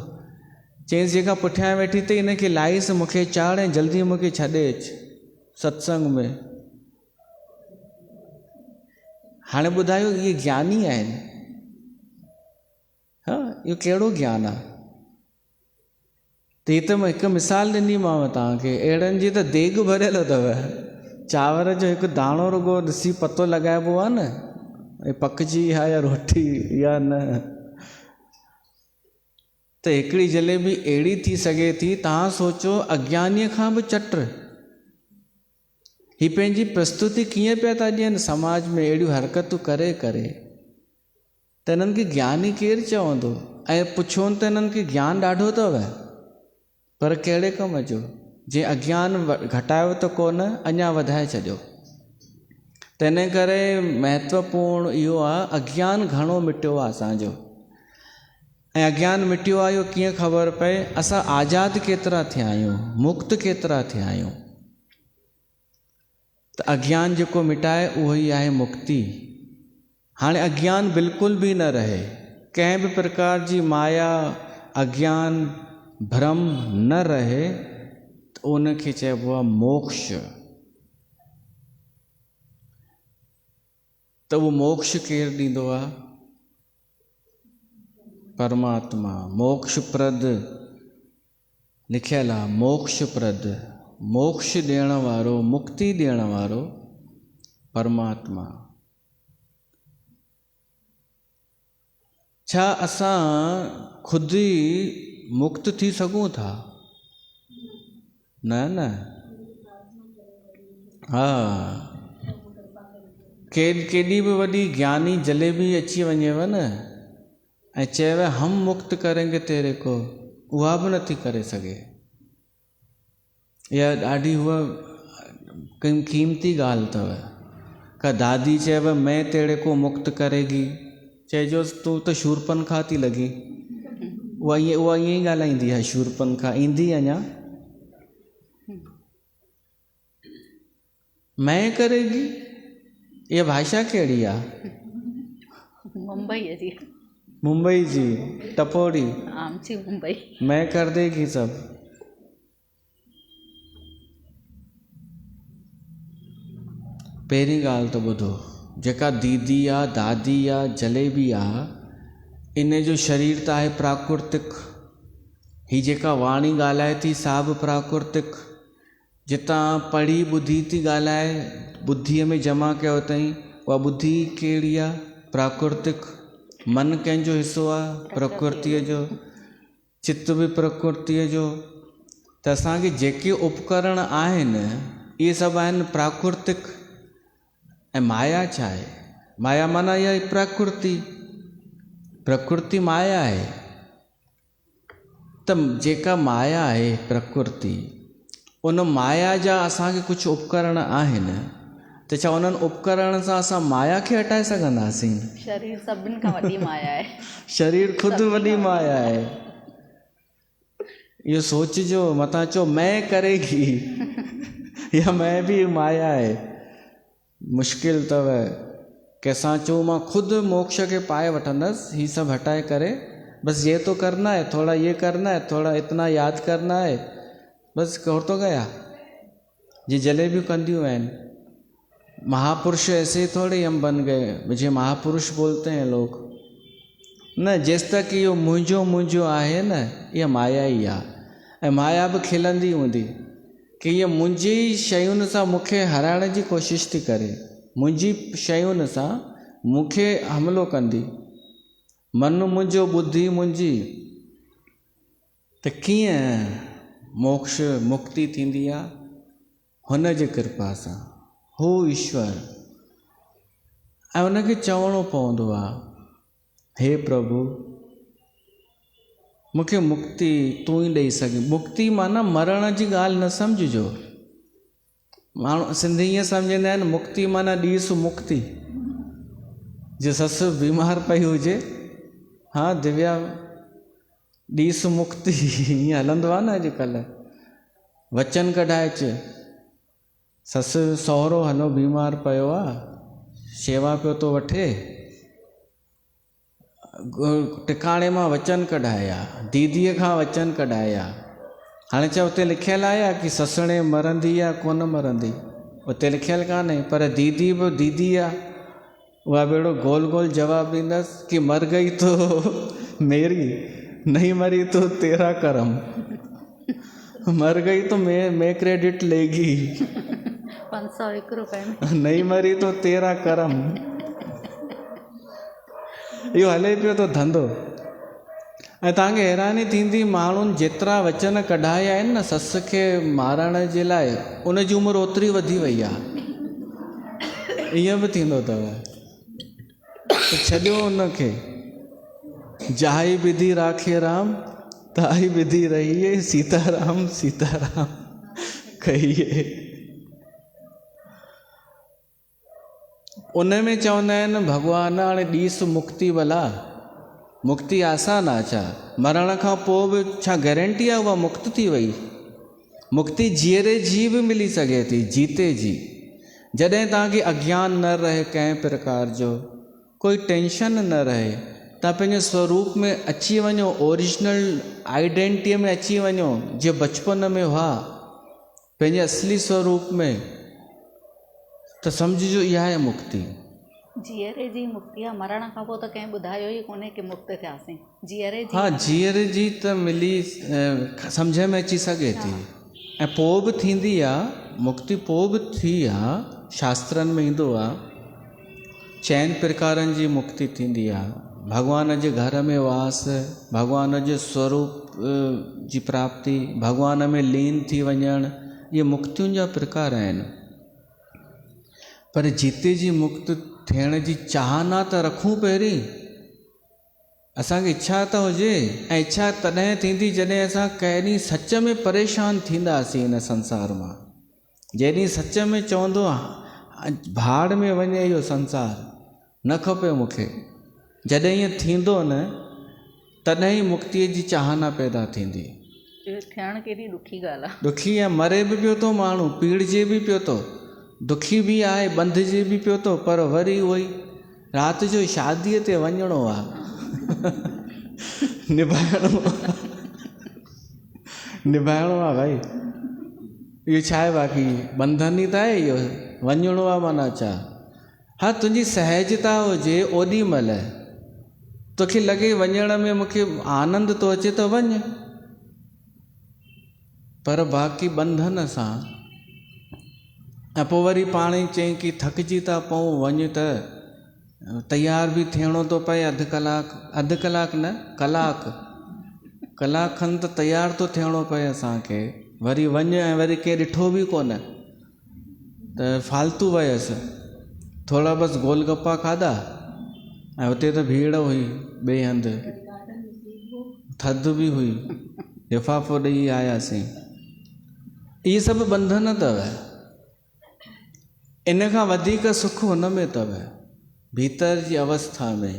चयईंसि जेका पुठियां वेठी अथई हिनखे लाइसि, मूंखे चाढ़ ऐं जल्दी मूंखे छॾे अचि सत्संग में। हाणे ॿुधायो इहे ज्ञानी आहिनि? हा, इहो कहिड़ो ज्ञान आहे? त हीअ त मां हिकु मिसाल ॾिनीमांव तव्हांखे, अहिड़नि जी त देॻ भरियल अथव। चांवर जो हिकु दाणो रुगो ॾिसी पतो लॻाइबो आहे न, ऐं पकजी आहे या रोटी या न। त हिकिड़ी जलेबी अहिड़ी थी सघे थी, तव्हां सोचो अज्ञानीअ खां बि चट। ही पंहिंजी प्रस्तुति कीअं पिया था ॾियनि समाज में अहिड़ियूं हरकतूं करे करे, त इन्हनि खे ज्ञानी केरु चवंदो? ऐं पुछोनि त इन्हनि खे ज्ञान ॾाढो अथव, पर कहिड़े कम जो? जे अज्ञान घटायो त कोन, अञा वधाए छॾियो। त इन करे महत्वपूर्ण इहो आहे, अज्ञान घणो मिटियो आहे असांजो। ऐं अज्ञान मिटियो आहे इहो कीअं ख़बर पए? असां आज़ाद केतिरा थिया आहियूं, मुक्त केतिरा थिया आहियूं। त अज्ञान जेको मिटाए उहो ई आहे मुक्ति। हाणे अज्ञान बिल्कुलु बि न रहे, कंहिं बि प्रकार जी माया अज्ञान भ्रम न रहे, त उनखे चइबो आहे मोक्ष। त उहो मोक्ष केरु ॾींदो आहे? परमात्मा। मोक्षप्रद लिखियलु आहे, मोक्षप्रद, मोक्ष ॾियण वारो, मुक्ति ॾियण वारो परमात्मा। छा असां ख़ुदि ई मुक्त थी सघूं था? न। हा, केॾी बि वॾी ज्ञानी जलेबी अची वञेव न ऐं चएव हम मुक्त करेंगे तेरे को, उहा बि नथी करे सघे। इहा ॾाढी उहा क़ीमती ॻाल्हि अथव। का दादी चएव मैं तेरे को मुक्त करेगी, चइजोसि तूं त शूरपनखा थी लॻी। उहा ईअं ई ॻाल्हाईंदी आहे, शूरपनखा ईंदी अञा। मैं करेगी, इहा भाषा कहिड़ी आहे? मुंबई जी टपोरी, आमची मुंबई। मैं कर देगी सब। पहिरीं ॻाल्हि त ॿुधो, जेका दीदी आहे, दादी आहे, जलेबी आहे, इन जो शरीर त आहे प्राकृतिक। ही जेका वाणी ॻाल्हाए थी सा बि प्राकृतिक। जितां पढ़ी ॿुधी थी ॻाल्हाए, बुद्धीअ में जमा कयो अथई, उहा ॿुधी कहिड़ी आहे? प्राकृतिक। मन कंहिंजो हिसो आहे? प्रकृतिअ जो। चित्त बि प्रकृतिअ जो। त असांखे जेके उपकरण आहिनि इहे सभु आहिनि प्राकृतिक। ऐं माया छा आहे? माया माना इहा प्रकृति। प्रकृति माया आहे। त जेका माया आहे प्रकृति, उन माया जा असांखे कुझु उपकरण आहिनि, त छा उन्हनि उपकरण सां असां माया खे हटाए सघंदासीं? शरीर सभिनि खां वॾी माया आहे। शरीर ख़ुदि वॾी माया आहे। इहो सोचिजो, मथां चओ मैं करेगी या मैं भी माया आहे। मुश्किल अथव। कंहिंसां चओ मां ख़ुदि मोक्ष के पाए वठंदसि, ही सब हटाए करे, बस ये तो करना है, थोड़ा ये करना है, थोड़ा इतना याद करना है, बस और तो गया। ये जलेबियूं कंदियूं आहिनि। महापुरुष ऐसे थोड़े हम बन गए, मुझे महापुरुष बोलते हैं लोग। न, जेसि तक इहो मुंहिंजो मुंहिंजो आहे न, इहा माया ई आहे। ऐं माया बि खिलंदी हूंदी कि हीअ मुंहिंजी शयुनि सां मूंखे हराइण जी कोशिशि थी करे, मुंहिंजी शयुनि सां मूंखे हमिलो कंदी। मन मुंहिंजो, बुद्धि मुंहिंजी। त कीअं मोक्ष मुक्ति थींदी आहे? हुन जी कृपा सां हो ईश्वर। ऐं उनखे चवणो पवंदो आहे, हे प्रभु मूंखे मुक्ति तूं ई ॾेई सघीं। मुक्ति माना मरण जी ॻाल्हि न सम्झिजो। माण्हू सिंधी ईअं सम्झंदा आहिनि मुक्ति माना ॾीस मुक्ति। जे ससु बीमार पई हुजे, हा दिव्या ॾीस मुक्ति ईअं हलंदो आहे न अॼुकल्ह। वचन कढाए अच, ससु सहुरो हलो बीमार पियो आहे, शेवा पियो थो वठे, टिकाणे मां वचन कढाया, दीदीअ खां वचन कढाया। हाणे चओ उते लिखियलु आहे कि ससुणे मरंदी या कोन मरंदी, उते लिखियलु कान्हे, पर दीदी बि दीदी आहे। उहा बेड़ो गोल गोल जवाबु ॾींदसि कि मर गई तो मेरी, नहीं मरी तो तेरा करम। मर गई तो मैं क्रेडिट लेगी, 501 रुपए में। नहीं मरी तो तेरा करम। इहो हले पियो तो धंधो। ऐं तव्हांखे हैरानी थींदी, माण्हुनि जेतिरा वचन कढाया आहिनि न ससु खे मारण जे लाइ, उन जी उमिरि ओतिरी वधी वई आहे। ईअं बि थींदो अथव। छॾियो उनखे, जाई विधि राखे राम, ताई विधि रहिए, सीताराम सीताराम कहिए। उन में चवंदा आहिनि भॻवानु हाणे ॾीस मुक्ति भला। मुक्ति आसान आहे छा? मरण खां पोइ बि छा गारंटी आहे उहा मुक्त थी वई? मुक्ति जीअरे जी बि मिली सघे थी, जीते जी। जॾहिं तव्हांखे अज्ञान न रहे कंहिं प्रकार जो, कोई टेंशन न रहे, तव्हां पंहिंजे स्वरूप में अची वञो, ओरिजिनल आइडेंटिटीअ में अची वञो, जीअं बचपन में हुआ पंहिंजे असली स्वरूप में, त सम्झिजो इहा आहे मुक्ति। जीअरे जी मुक्ति आहे। मरण खां पोइ त कंहिं ॿुधायो ई कोन्हे कि मुक्त थियासीं। जीअरे जी, हा जीअरे जी त मिली सम्झ में अची सघे थी। ऐं पोइ बि थींदी आहे मुक्ति, पोइ बि थी आहे, शास्त्रनि में ईंदो आहे। चइनि प्रकारनि जी मुक्ति थींदी आहे। भॻवान जे घर में वास, भॻवान जे स्वरूप जी प्राप्ति, भॻवान में लीन थी वञणु, इहे मुक्तियुनि जा प्रकार आहिनि। पर जीते जी मुक्त थियण जी चाहना त रखूं पहिरीं। असांखे इच्छा त हुजे, ऐं इच्छा तॾहिं थींदी जॾहिं असां कंहिं ॾींहुं सच में परेशान थींदासीं हिन संसार मां। जंहिं ॾींहुं सच में चवंदो भाड़ में वञे इहो संसार, न खपे मूंखे, जॾहिं ईअं थींदो न, तॾहिं ई मुक्तिअ जी चाहना पैदा थींदी। थियणु केॾी ॾुखी ॻाल्हि आहे। दुखी आहे, मरे बि पियो थो माण्हू, पीड़िजे बि पियो थो, दुखी बि आहे, बंधिजे बि पियो थो, पर वरी उहो ई राति जो शादीअ ते वञिणो आहे, निभाइणो आहे भाई। इहो छा आहे? बाक़ी बंधन ई त आहे इहो, वञिणो आहे माना छा? हा तुंहिंजी सहजता हुजे ओॾी महिल, तोखे लॻे वञण में मूंखे आनंद थो अचे त वञ, पर बाक़ी बंधन सां। ऐं पोइ वरी पाण ई चई कि थकिजी था पऊं, वञ त तयार बि थियणो थो पए, अधु कलाक न, कलाक खनि त तयार थो थियणो पए असांखे। वरी वञ, ऐं वरी कंहिं ॾिठो बि कोन त फालतू वयसि, थोरा बसि गोलगप्पा खाधा, ऐं हुते त भीड़ हुई ॿिए हंधि, थधि बि हुई, लिफ़ाफ़ो ॾेई आयासीं। इहे सभु बंधन अथव। इन खां वधीक सुख हुन में अथव, भीतर जी अवस्था में।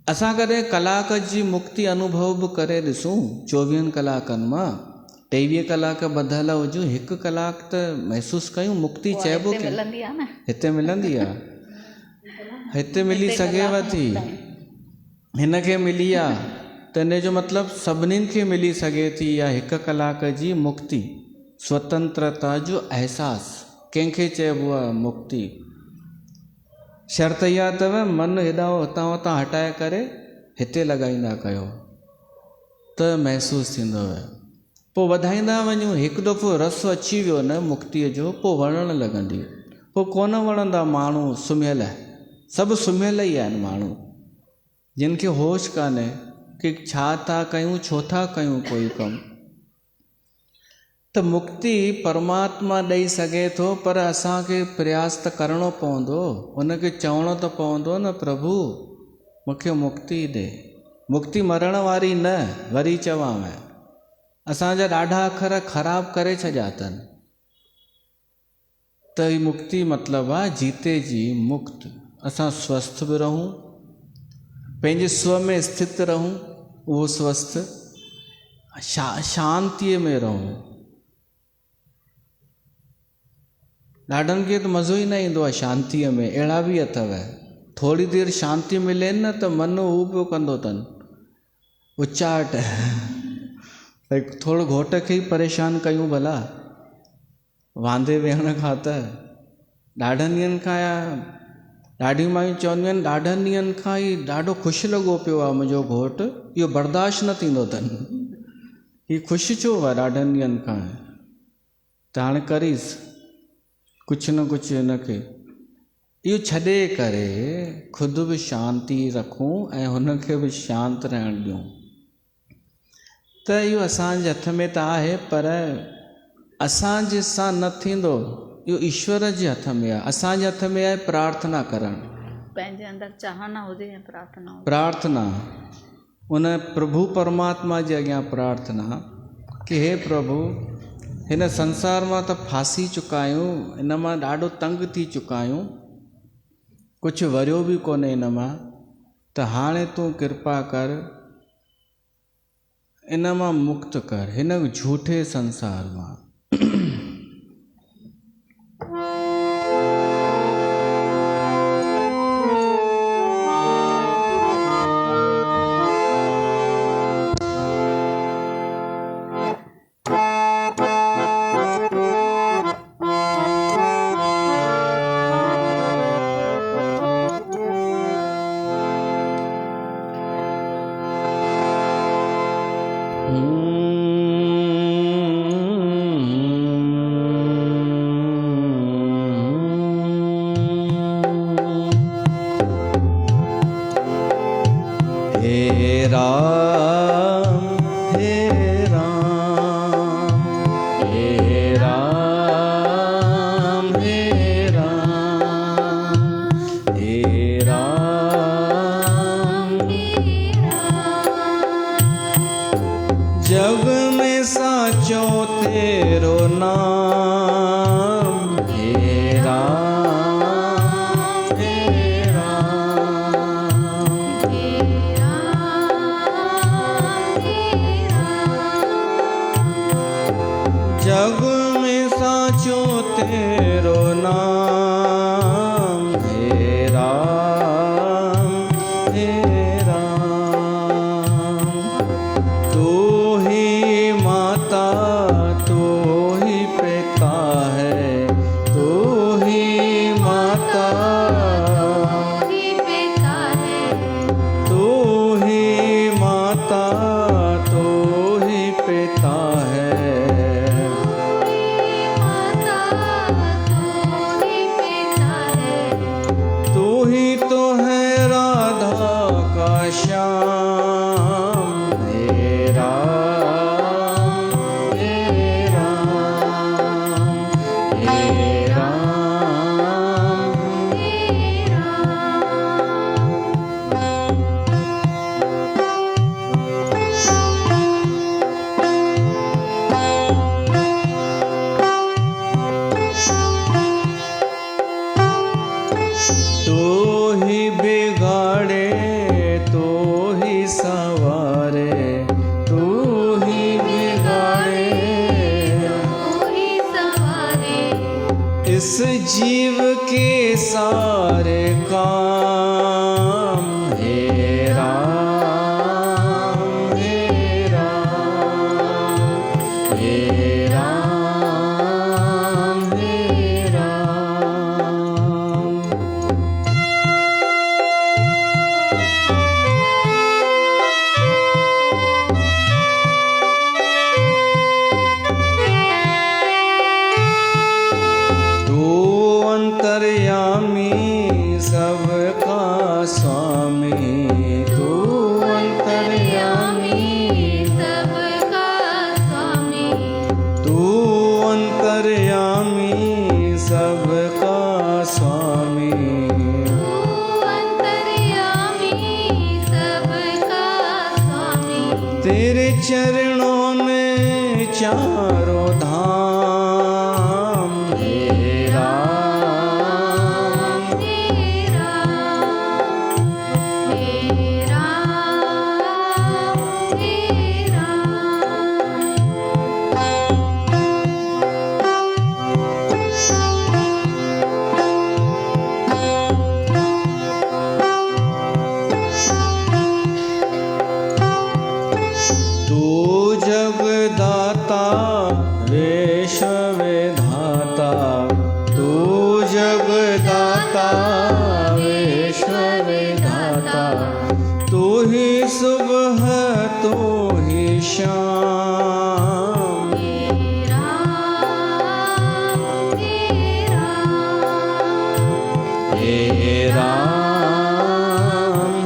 असां कॾहिं कलाक जी मुक्ति अनुभव बि करे ॾिसूं, 24 कलाकनि मां 23 कलाक ॿधियल हुजूं, 1 कलाक त महसूसु कयूं। मुक्ति चइबो कि मिलंदी आहे न, हिते मिलंदी आहे, हिते मिली सघेव थी, हिन खे मिली आहे त इन जो मतिलबु सभिनीनि खे मिली सघे थी। या 1 कलाक जी मुक्ति, स्वतंत्रता जो अहसासु, कंहिंखे चइबो आहे मुक्ति। शर्त इहा अथव, मन हेॾां हुतां हुतां हटाए करे हिते लॻाईंदा कयो त महसूसु थींदव। पोइ वधाईंदा वञूं, हिकु दफ़ो रस अची वियो न मुक्तिअ जो, पोइ वणणु लॻंदी। पोइ कोन वणंदा माण्हू सुम्हियल, सभु सुम्हियल ई आहिनि माण्हू, जिन खे होश कान्हे कि छा था कयूं, छो था कयूं कोई कमु। त मुक्ति परमात्मा ॾेई सघे थो, पर असांखे प्रयास त करिणो पवंदो, उनखे चवणो त पवंदो न, प्रभु मूंखे मुक्ति ॾे। मुक्ति मरण वारी न, वरी चवां असांजा ॾाढा अखर ख़राब करे छॾिया अथनि। त ही मुक्ति मतिलबु आहे जीते जी मुक्त। असां स्वस्थ बि रहूं, पंहिंजे स्व में स्थित रहूं, उहो स्वस्थ शांतीअ में रहूं। ॾाढनि खे त मज़ो ई न ईंदो आहे शांतीअ में, अहिड़ा बि अथव। थोरी देरि शांती मिलेनि न त मन हू पियो कंदो अथनि उचाट, भई थोरो घोट खे ई परेशान कयूं भला, वांदे वेहण खां त। ॾाढनि ॾींहंनि खां ॾाढियूं मायूं चवंदियूं आहिनि, ॾाढनि ॾींहंनि खां ई ॾाढो ख़ुशि लॻो पियो आहे मुंहिंजो घोटु, इहो बर्दाश्त न थींदो अथनि। हीउ ख़ुशि छो आहे ॾाढनि ॾींहंनि खां? त हाणे करीसि कुझु न कुझु हिनखे। इहो छॾे करे ख़ुदि बि शांती रखूं ऐं हुनखे बि शांति रहण ॾियूं। त इहो असांजे हथ में त आहे, पर असांजे सां न थींदो, इहो ईश्वर जे हथ में आहे। असांजे हथ में आहे प्रार्थना करणु, पंहिंजे अंदरि चाहना हुजे ऐं प्रार्थना हुजे। प्रार्थना उन प्रभु परमात्मा जे अॻियां प्रार्थना कि हे प्रभु, हिन संसार मां त फासी चुका आहियूं, हिन मां ॾाढो तंग थी चुका आहियूं, कुझु वरियो बि कोन्हे हिन मां, त हाणे तूं कृपा कर, इन मां मुक्त कर, हिन झूठे संसार मां। जग में साचो तेरो नाम, हे राम, हे राम, हे राम, हे राम। जग में साचो तेरो नाम, हे राम, हे राम। तू ही माता, तू ही पिता है, तू ही माता, ही पिता है, तू ही माता, तू ही पिता है। माता तू ही पिता है, तू ही तो है राधा का श्याम, हे राम, हे राम, हे राम, हे तू ही बिगाड़े, तू ही संवारे, तू ही बिगाड़े, तू ही सवारे, इस जीव के सारे काम, हे राम, हे राम, हे राम, हे राम। तू अंतर्यामी सबका तेरे चरणों में चारों धाम। हे राम हे राम हे राम हे तू जगदाता विश्व विधाता, तू जगदाता विश्व विधाता, तू ही सुबह तू ही शाम। हे राम हे राम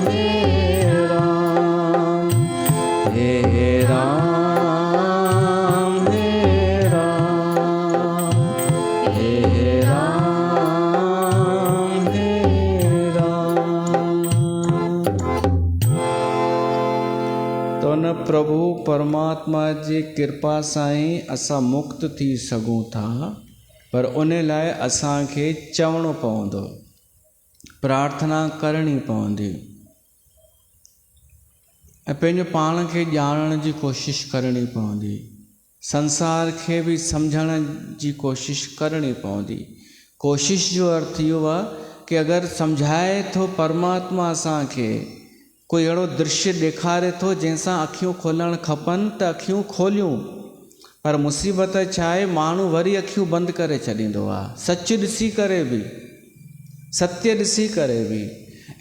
हे राम हे राम हे राम हे राम हे राम हे राम। तो न प्रभु परमात्मा जी कृपा सां ई असां मुक्त थी सघूं था, पर उन लाइ असांखे चवणो पवंदो, प्रार्थना करणी पवंदी ऐं पंहिंजो पाण खे ॼाणण जी कोशिशि करणी पवंदी, संसार खे बि सम्झण जी कोशिशि करणी पवंदी। कोशिशि जो अर्थ इहो आहे कि अगरि सम्झाए थो परमात्मा असांखे, कोई अहिड़ो दृश्य ॾेखारे थो जंहिंसां अखियूं खोलणु खपनि त अखियूं खोलियूं, पर मुसीबत छा आहे, माण्हू वरी अखियूं बंदि करे छॾींदो आहे, सच ॾिसी करे बि, सत्य ॾिसी करे बि।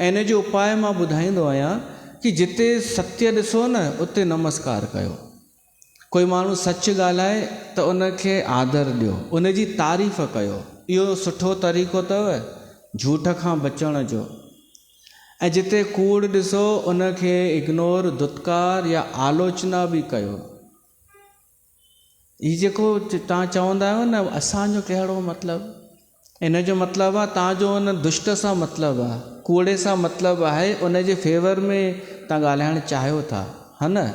ऐं इन जो उपाय मां ॿुधाईंदो आहियां कि जिते सत्य ॾिसो न उते नमस्कार कयो। कोई माण्हू सच ॻाल्हाए त उनखे आदर ॾियो, उन जी तारीफ़ कयो, इहो सुठो तरीक़ो अथव झूठ खां बचण जो। ऐं जिते कूड़ ॾिसो उनखे इग्नोर, दुत्कार या आलोचना बि कयो। हीउ जेको तव्हां चवंदा आहियो न असांजो कहिड़ो मतिलबु, इन जो मतिलबु आहे तव्हांजो उन दुष्ट सां मतिलबु आहे, कूड़े सां मतिलबु आहे, उन जे फेवर में तव्हां ॻाल्हाइणु चाहियो था, हा न।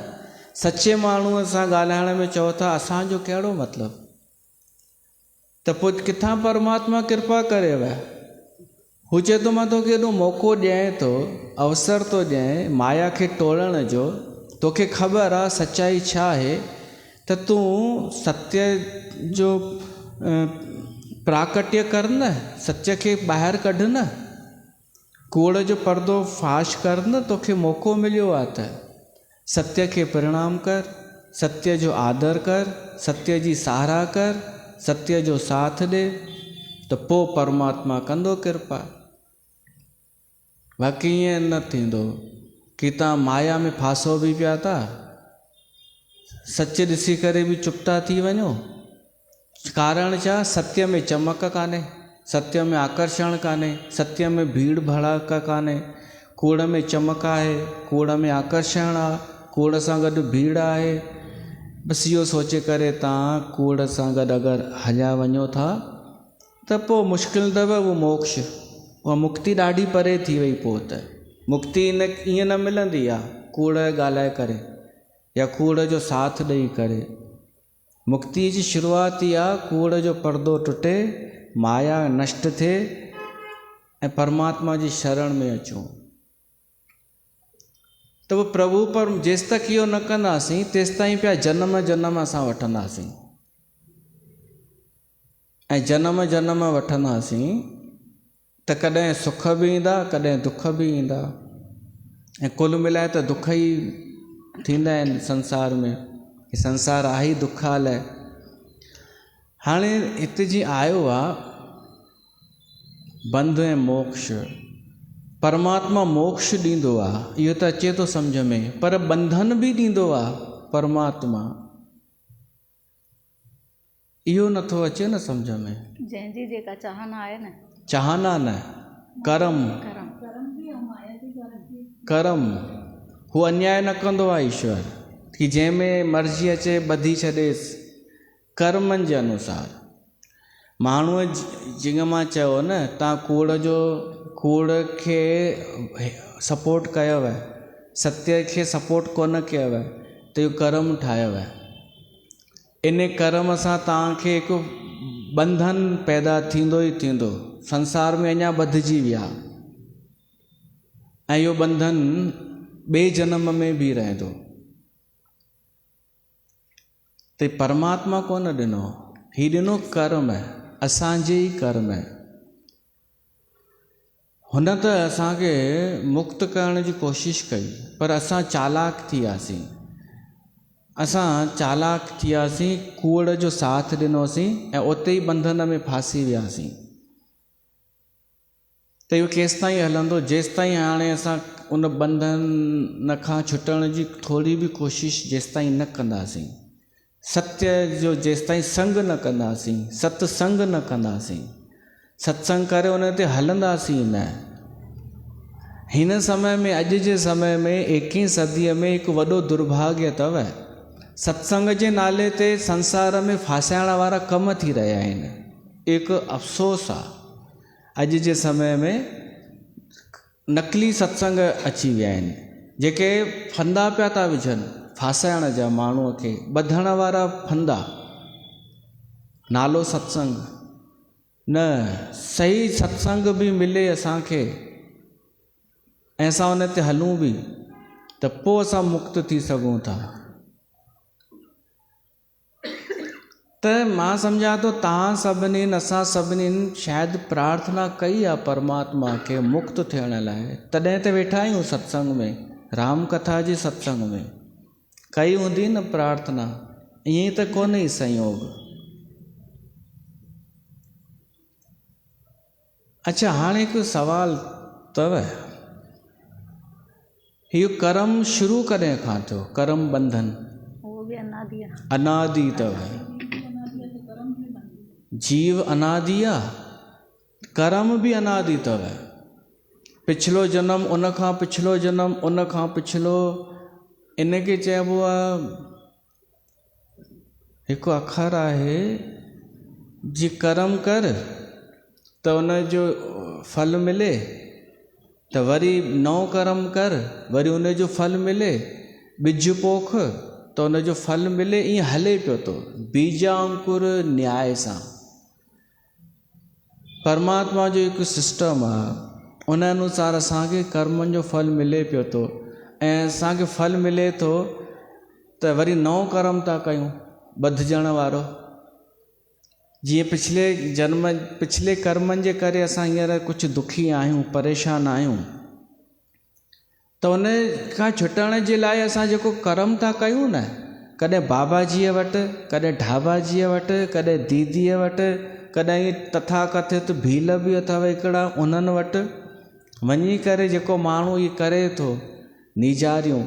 सचे माण्हूअ सां ॻाल्हाइण में चओ था असांजो कहिड़ो मतिलबु, त पोइ किथां परमात्मा कृपा करेव। हू चए थो मां तोखे एॾो मौक़ो ॾियां थो, अवसर थो ॾियां माया खे टोड़ण जो, तोखे ख़बर आहे सचाई छा आहे, त तूं सत्य जो प्राकट्य कर न, सच खे ॿाहिरि कढ न, कूड़ जो पर्दो फाश कर न, तोखे मौक़ो मिलियो आहे त सत्य खे प्रणाम कर, सत्य जो आदर कर, सत्य जी सहारा कर, सत्य जो साथ ॾे, त पोइ परमात्मा कंदो कृपा। बाक़ी ईअं न थींदो कि तव्हां माया में फासो बि पिया था, सच ॾिसी करे बि चुप था थी वञो। कारण छा, सत्य में चमक कान्हे, सत्य में आकर्षण कान्हे, सत्य में भीड़ भड़ाका कान्हे। कूड़ में चमक आहे, कूड़ में आकर्षण आहे, कूड़ सां गॾु भीड़ आहे। बसि इहो सोचे करे तव्हां कूड़ सां गॾु अगरि हलिया वञो था त पोइ मुश्किल अथव उहो मोक्ष, उहा मुक्ति ॾाढी परे थी वई। पोइ त मुक्ति ईअं न मिलंदी आहे कूड़ ॻाल्हाए करे या कूड़ जो साथ ॾेई करे। मुक्ति जी शुरूआत ई आहे कूड़ जो पर्दो टुटे, माया नष्ट थिए ऐं परमात्मा जी शरण में अचूं। त उहो प्रभु पर जेसि तक इहो न कंदासीं तेसि ताईं पिया जन्म जन्म असां वठंदासीं ऐं जन्म जन्म वठंदासीं त कॾहिं सुख बि ईंदा, कॾहिं दुख बि ईंदा। ऐं कुल मिलाए त दुख ई थींदा आहिनि संसार में, संसार आहे ई दुख लाइ। हाणे हिते जी आयो आहे बंध ऐं मोक्ष। परमात्मा मोक्ष ॾींदो आहे, इहो त अचे थो सम्झ में, पर बंधन बि ॾींदो आहे परमात्मा, इहो नथो अचे न सम्झ में। जंहिंजी जेका चाहना आहे न, चाहना न, कर्म कर्म हू अन्याय न कंदो आहे ईश्वर कि जंहिंमें मर्ज़ी अचे ॿधी छॾेसि। कर्मनि जे अनुसार माण्हूअ जीअं मां चयो न, तव्हां कूड़ खे सपोर्ट कयव, सत्य खे सपोर्ट कोन कयव, त इहो कर्म ठाहियो आहे। इन कर्म सां तव्हांखे हिकु बंधन पैदा थींदो ई थींदो, संसार में अञा ॿधिजी विया, ऐं इहो बंधन ॿिए जनम में बि रहंदो। त परमात्मा कोन ॾिनो, ही ॾिनो कर्म आहे, असांजे ई कर्म आहे। हुन त असांखे मुक्त करण जी कोशिशि कई, पर असां चालाक थी वियासीं। असां चालाक थी वियासीं, कूड़ जो साथ ॾिनोसीं ऐं उते ई बंधन में फासी वियासीं। त इहो केसि ताईं हलंदो, जेसि ताईं हाणे असां उन बंधन खां छुटण जी थोरी बि कोशिशि जेसि ताईं न कंदासीं, सत्य जो जेसि ताईं संग न कंदासीं, सत्संग न कंदासीं, सत्संग करे उन ते हलंदासीं न। हिन समय में, अॼु जे समय में 21वीं सदीअ में हिकु वॾो दुर्भाग्य अथव, सत्संग जे नाले ते संसार में फासाइण वारा कम थी रहिया आहिनि। हिकु अफ़सोस आहे, अॼु जे समय में नकली सत्संग अची विया आहिनि, जेके फंदा पिया था विझनि फासाइण जा, माण्हूअ खे ॿधण वारा फंदा। नालो सत्संग न, सही सत्संग बि मिले असांखे ऐं असां उन ते हलूं बि, त पोइ असां मुक्त थी सघूं था। त मां सम्झां थो तव्हां सभिनीनि, असां सभिनीनि शायदि प्रार्थना कई आहे परमात्मा खे मुक्त थियण लाइ, तॾहिं त वेठा आहियूं सत्संग में, राम कथा जे सत्संग में कई हूंदी न प्रार्थना, ईअं त कोन्हे संयोग। अच्छा, हाणे हिकु सवाल अथव, इहो कर्म शुरू कॾहिं खां थियो? कर्म बंधन उहो बि अनादि आहे। अनादि अथव, जीव अनादि आहे, कर्म बि अनादि अथव। पिछलो जन्म, उन खां पिछलो जन्म, उन खां पिछलो, इन खे चइबो आहे, हिकु अखर आहे, जी कर्म कर त उन जो फल मिले, त वरी नओं कर्म कर, वरी उन जो फल मिले, बिज पोख त उन जो फल मिले, ईअं हले पियो थो बीजांकुर न्याय सां। परमात्मा जो हिकु सिस्टम आहे, उन अनुसार असांखे कर्मनि जो फल मिले पियो थो, ऐं असांखे फल मिले थो त वरी नओं कर्म था कयूं ॿधजण वारो। जीअं पिछले कर्मनि जे करे असां हींअर कुझु दुखी आहियूं, परेशान आहियूं, त उन खां छुटण जे लाइ असां जेको कर्म था कयूं न, कॾहिं बाबाजीअ वटि, कॾहिं ढाबाजीअ वटि, कॾहिं दीदीअ वटि, कॾहिं तथा कथित भील बि अथव हिकिड़ा, उन्हनि वटि वञी करे जेको माण्हू इहे करे थो नीजारियूं,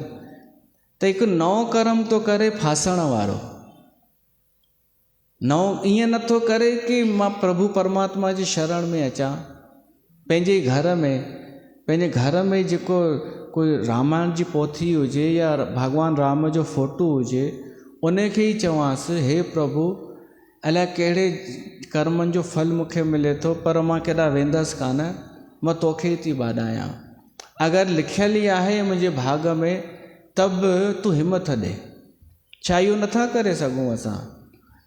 त हिकु नओं कर्म थो करे फासण वारो। नओं ईअं नथो करे कि मां प्रभु परमात्मा जी शरण में अचां, पंहिंजे घर में जेको कोई रामायण जी पोथी हुजे या भॻवान राम जो फ़ोटो हुजे, उन खे ई चवांसि, हे प्रभु अलाए कहिड़े कर्मनि जो फल मूंखे मिले थो, पर मां केॾा वेंदसि कान, मां तोखे थी बाॾायां। अगरि लिखियल ई आहे मुंहिंजे भाग में, तब तूं हिमत ॾे। छा इहो नथा करे सघूं असां?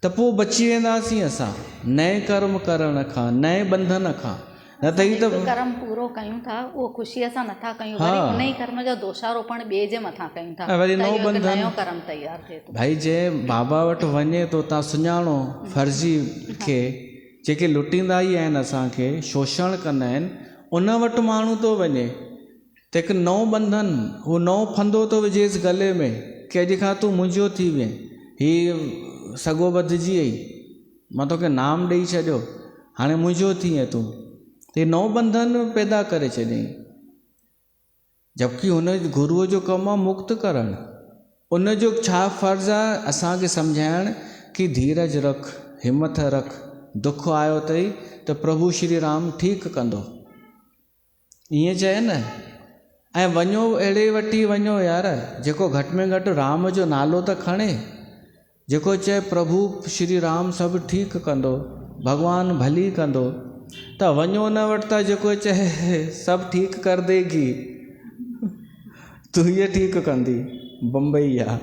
त पोइ बची वेंदासीं असां नए कर्म करण खां, नए बंधन खां। न त ई त कर्म पूरो कयूं था, उहो ख़ुशीअ सां नथा कयूं, वरी उन ई कर्म जो दोषारोपण ॿिए जे मथां कयूं था, वरी त नओं इहो हिकु बंधन। नयो कर्म तयारु थिए थो। भाई जंहिं बाबा वटि वञे थो, तव्हां सुञाणो फर्ज़ी खे, जेके लुटींदा ई आहिनि असांखे, शोषण कंदा आहिनि, उन वटि माण्हू थो वञे, त हिकु नओं बंधन, उहो नओं फंदो थो विझेसि गले में, कि अॼु खां तूं मुंहिंजो थी वञे, हीउ सॻो ॿधिजी वई, मां तोखे नाम ॾेई छॾियो, हाणे मुंहिंजो थी वञे तूं। हे नओं बंधन पैदा करे छॾियईं, जबकि हुन गुरूअ जो कमु आहे मुक्त करणु। उन जो छा फ़र्ज़ु आहे? असांखे सम्झाइण कि धीरज रख, हिमत रख, दुख आयो अथई त प्रभु श्री राम ठीकु कंदो, ईअं चए न। ऐं वञो अहिड़े वटि वञो यार, जेको घटि में घटि राम जो नालो त खणे, जेको चए प्रभु श्री राम सभु ठीकु कंदो, भॻवानु भली कंदो, त वञो न वटि त जेको चए सभु ठीकु कर देगी, तूं हीअ ठीकु कंदी, बम्बई आ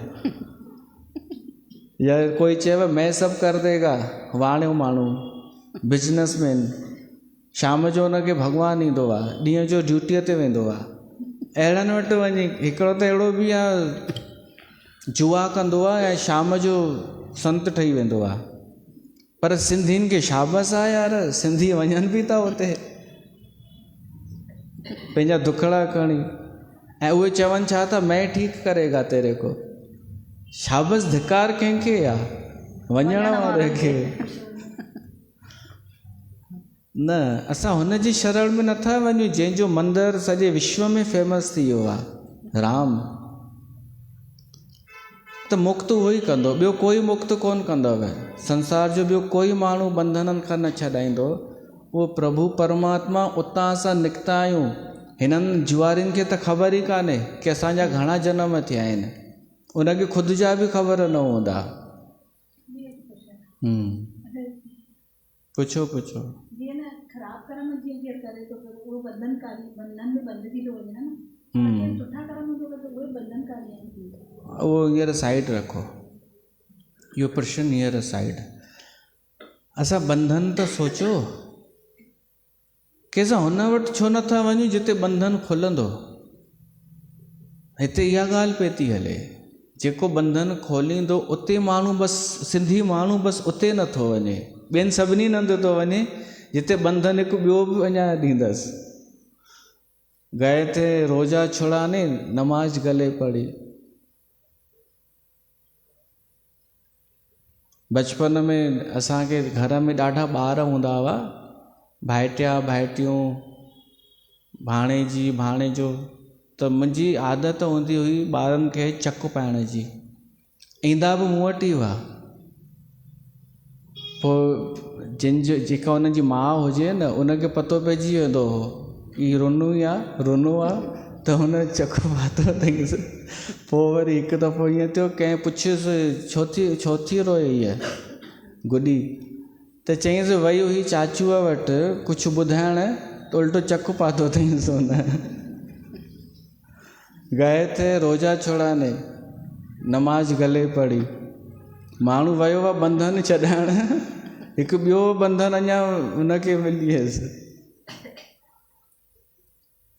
या कोई चएव मैं सब कर देगा, वाणियो माण्हू बिजनेसमैन, शाम जो हुनखे भॻवानु ईंदो आहे, ॾींहं जो ड्यूटीअ ते वेंदो आहे। अहिड़नि वटि वञी हिकिड़ो त अहिड़ो बि आहे जुआ कंदो आहे ऐं शाम जो संत ठही वेंदो आहे। पर सिंधियुनि खे शाबस आहे यार, सिंधी वञनि बि था उते पंहिंजा दुखड़ा खणी, ऐं उहे चवनि छा था, मैं ठीक करेगा तेरे को। शाबस धिकार कंहिंखे आहे, वञण वारे खे। न, असां हुन जी शरण में नथा वञूं जंहिंजो मंदरु सॼे विश्व में फेमस थी वियो आहे, राम। त मुक्त उहो ई कंदो, ॿियो कोई मुक्त कोन कंदव। संसार जो ॿियो कोई माण्हू बंधननि खां न छॾाईंदो। उहो प्रभु परमात्मा, उतां असां निकिता आहियूं। हिननि जुआरियुनि खे त ख़बर ई कान्हे की असांजा घणा जनम थिया आहिनि, उनखे ख़ुदि जा बि ख़बर न हूंदा। पुछो पुछो। जीअं न ख़राब कर्म जीअं केरु करे थो पियो उहो बंधनकारी, बंधन में बंधजी थो वञे न। केरु सुठा कर्म थो करे त उहे बंधनकारी आहिनि। उहो हींअर साइड रखो, इहो प्रश्न हींअर साइड। असां बंधन त सोचो, की असां हुन वटि छो नथा वञूं जिते बंधन खुलंदो। हिते इहा ॻाल्हि पई थी हले, जेको बंधन खोलींदो उते माण्हू बसि, सिंधी माण्हू बसि उते नथो वञे, ॿियनि सभिनी हंधि थो वञे जिते बंधन हिकु ॿियो बि अञा ॾींदसि। गए थे रोजा छुड़ाने, नमाज गले पड़ी। बचपन में असांखे घर में ॾाढा ॿार हूंदा हुआ, भाइटिया भाइटियूं, भाणेजी भाणेजो। त मुंहिंजी आदत हूंदी हुई ॿारनि खे चक पाइण जी, ईंदा बि मूं वटि ई हुआ। पोइ जेका हुननि जी माउ हुजे न, उनखे पतो पइजी वेंदो हो ही रुनू आहे, त हुन चक पातो अथईंसि। पोइ वरी हिकु दफ़ो ईअं थियो, कंहिं पुछियुसि छो थी रोए हीअ गुॾी, त चईंसि वई हुई चाचूअ वटि कुझु ॿुधाइण, त उल्टो चक पातो अथईंसि हुन। गए थे रोजा छुड़ाने, नमाज गले पड़ी। माण्हू वियो आहे बंधन छॾाइण, हिकु ॿियो बंधन अञा हुनखे मिली वियसि।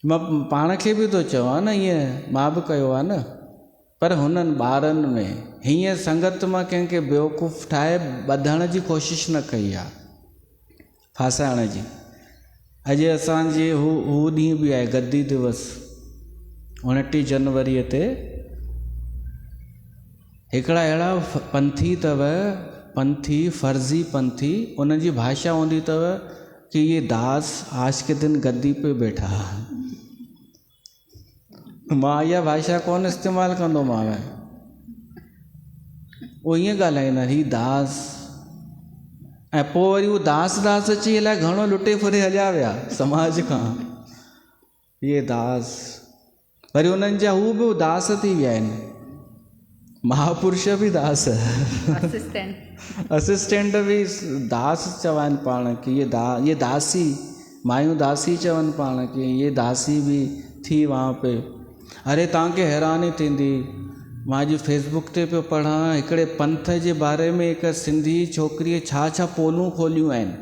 मां पाण खे बि थो चवां न, ईअं मां बि कयो आहे न। पर हुननि ॿारनि में हीअं संगत मां कंहिंखे बेवकूफ़ ठाहे ॿधण जी कोशिशि न कई आहे, फासाइण जी। अॼु असांजे हू ॾींहुं बि आहे, गद्दी दिवस 29 जनवरीअ ते। हिकिड़ा अहिड़ा पंथी अथव, पंथी फर्ज़ी पंथी, उन्हनि जी भाषा हूंदी अथव कि ये दास आज के दिन गद्दी पे बैठा। मां इहा भाषा कोन इस्तेमालु कंदोमांव। उहो ईअं ॻाल्हाईंदा, ही दास, ऐं पोइ वरी उहो दास अची अलाए घणो लुटे फुरे हलिया विया समाज खां। ये दास, वरी उन्हनि जा हू बि दास थी विया आहिनि, महापुरुष बि दास, असिस्टेंट बि दास चवनि पाण कि ये दासी, मायूं दासी चवनि पाण कि ये दासी भी थी वहाँ पे। अरे तव्हांखे हैरानी थींदी, मां अॼु फेसबुक ते पियो पढ़ां, हिकिड़े पंथ जे बारे में हिकु सिंधी छोकिरीअ छा पोलूं खोलियूं आहिनि।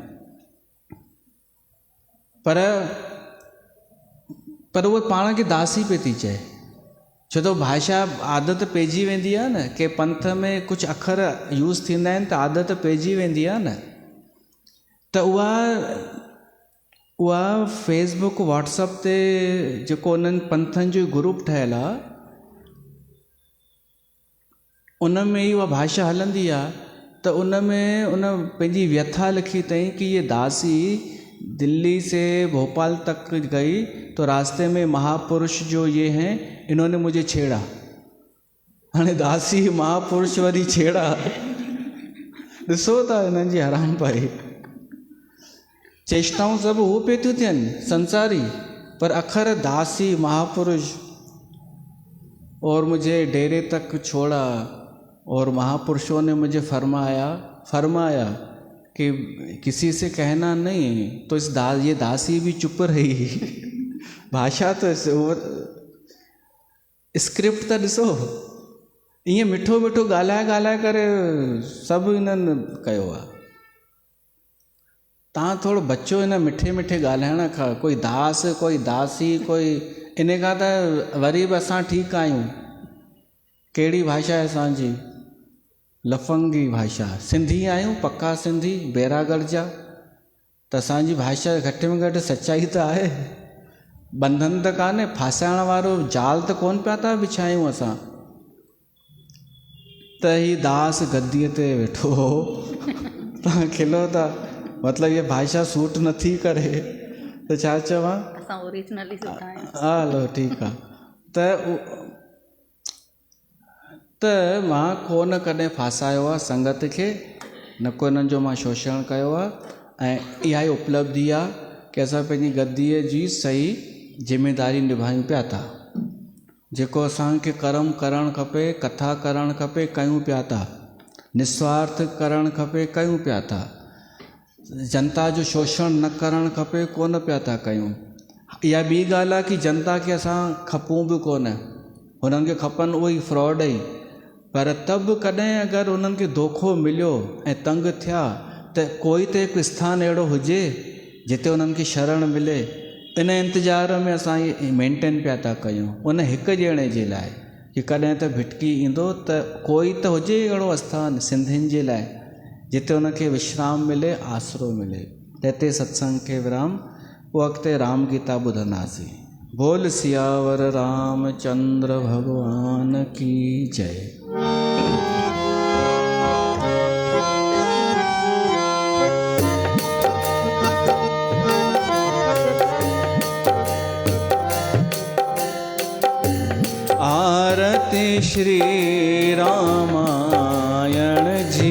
पर उहा पाण खे दासी पे थी चए, छो त भाषा आदत पइजी वेंदी आहे न, के पंथ में कुझु अखर यूज़ थींदा आहिनि त आदत पइजी वेंदी आहे न। त उहा फेसबुक व्हाट्सअप ते जेको उन्हनि पंथनि जो ग्रुप ठहियलु आहे, उन में ई उहा भाषा हलंदी आहे। त उन में उन पंहिंजी व्यथा लिखी अथई कि ये दासी दिल्ली से भोपाल तक गई तो रास्ते में महापुरुष जो ये हैं, इन्होंने मुझे छेड़ा। हाणे दासी महापुरुष वरी छेड़ा, ॾिसो था हिननि जी हराम पाई। चेष्टाऊं सभु उहो पिए थियूं थियनि संसारी, पर अखर दासी महापुरुष। और मुझे डेरे तक छोड़ा और महापुरुषों ने मुझे फरमाया कि किसी से कहना नहीं, तो ये दासी भी चुप रही। भाषा तो स्क्रिप्ट तो ॾिसो, ईअं मिठो मिठो ॻाल्हाए ॻाल्हाए करे सभु इन्हनि कयो आहे। तव्हां थोरो बचो हिन मिठे मिठे ॻाल्हाइण खां। कोई दास कोई दासी कोई इन खां त वरी बि असां ठीकु आहियूं। कहिड़ी भाषा आहे असांजी? लफंगी भाषा। सिंधी आहियूं, पक्का सिंधी, बैरागढ़ जा। त असांजी भाषा घटि में घटि सचाई त आहे। बंधन त कान्हे, फासाइण वारो जाल त कोन पिया था विछायूं असां। त ही दास गद्दीअ ते वेठो हो, तव्हां खिलो था, मतिलबु इहा भाषा सूट नथी करे त छा चवां? असां ओरिजिनली सुठा आहियूं। हलो ठीकु आहे। त मां कोन कॾहिं फासायो आहे संगत खे, न को हिननि जो मां शोषण कयो आहे। ऐं इहा ई उपलब्धि आहे की असां पंहिंजी गद्दीअ जी सही ज़िमेदारी निभायूं पिया था। जेको असांखे कर्म करणु खपे, कथा करणु खपे, कयूं पिया था। निस्वार्थ करणु खपे, कयूं पिया था। जनता जो शोषण न करणु खपे, कोन पिया था कयूं। इहा ॿी ॻाल्हि आहे की जनता खे असां खपूं बि कोन, हुननि खे खपनि उहे ई फ्रॉड ई। पर तब कॾहिं अगरि उन्हनि खे धोखो मिलियो ऐं तंग थिया त कोई त हिकु स्थान अहिड़ो हुजे जिते उन्हनि खे शरण मिले। इन इंतज़ार में असां इहे मेंटेन पिया था कयूं उन हिकु ॼणे जे लाइ कि कॾहिं त भिटकी ईंदो त कोई त हुजे अहिड़ो आस्थान सिंधियुनि जे लाइ जिते उनखे विश्राम मिले, आसरो मिले। त हिते सत्संग खे विराम, पोइ अॻिते राम गीता ॿुधंदासीं। बोल सियावर रामचंद्र भॻवान की जय। आरती श्री रामायण जी।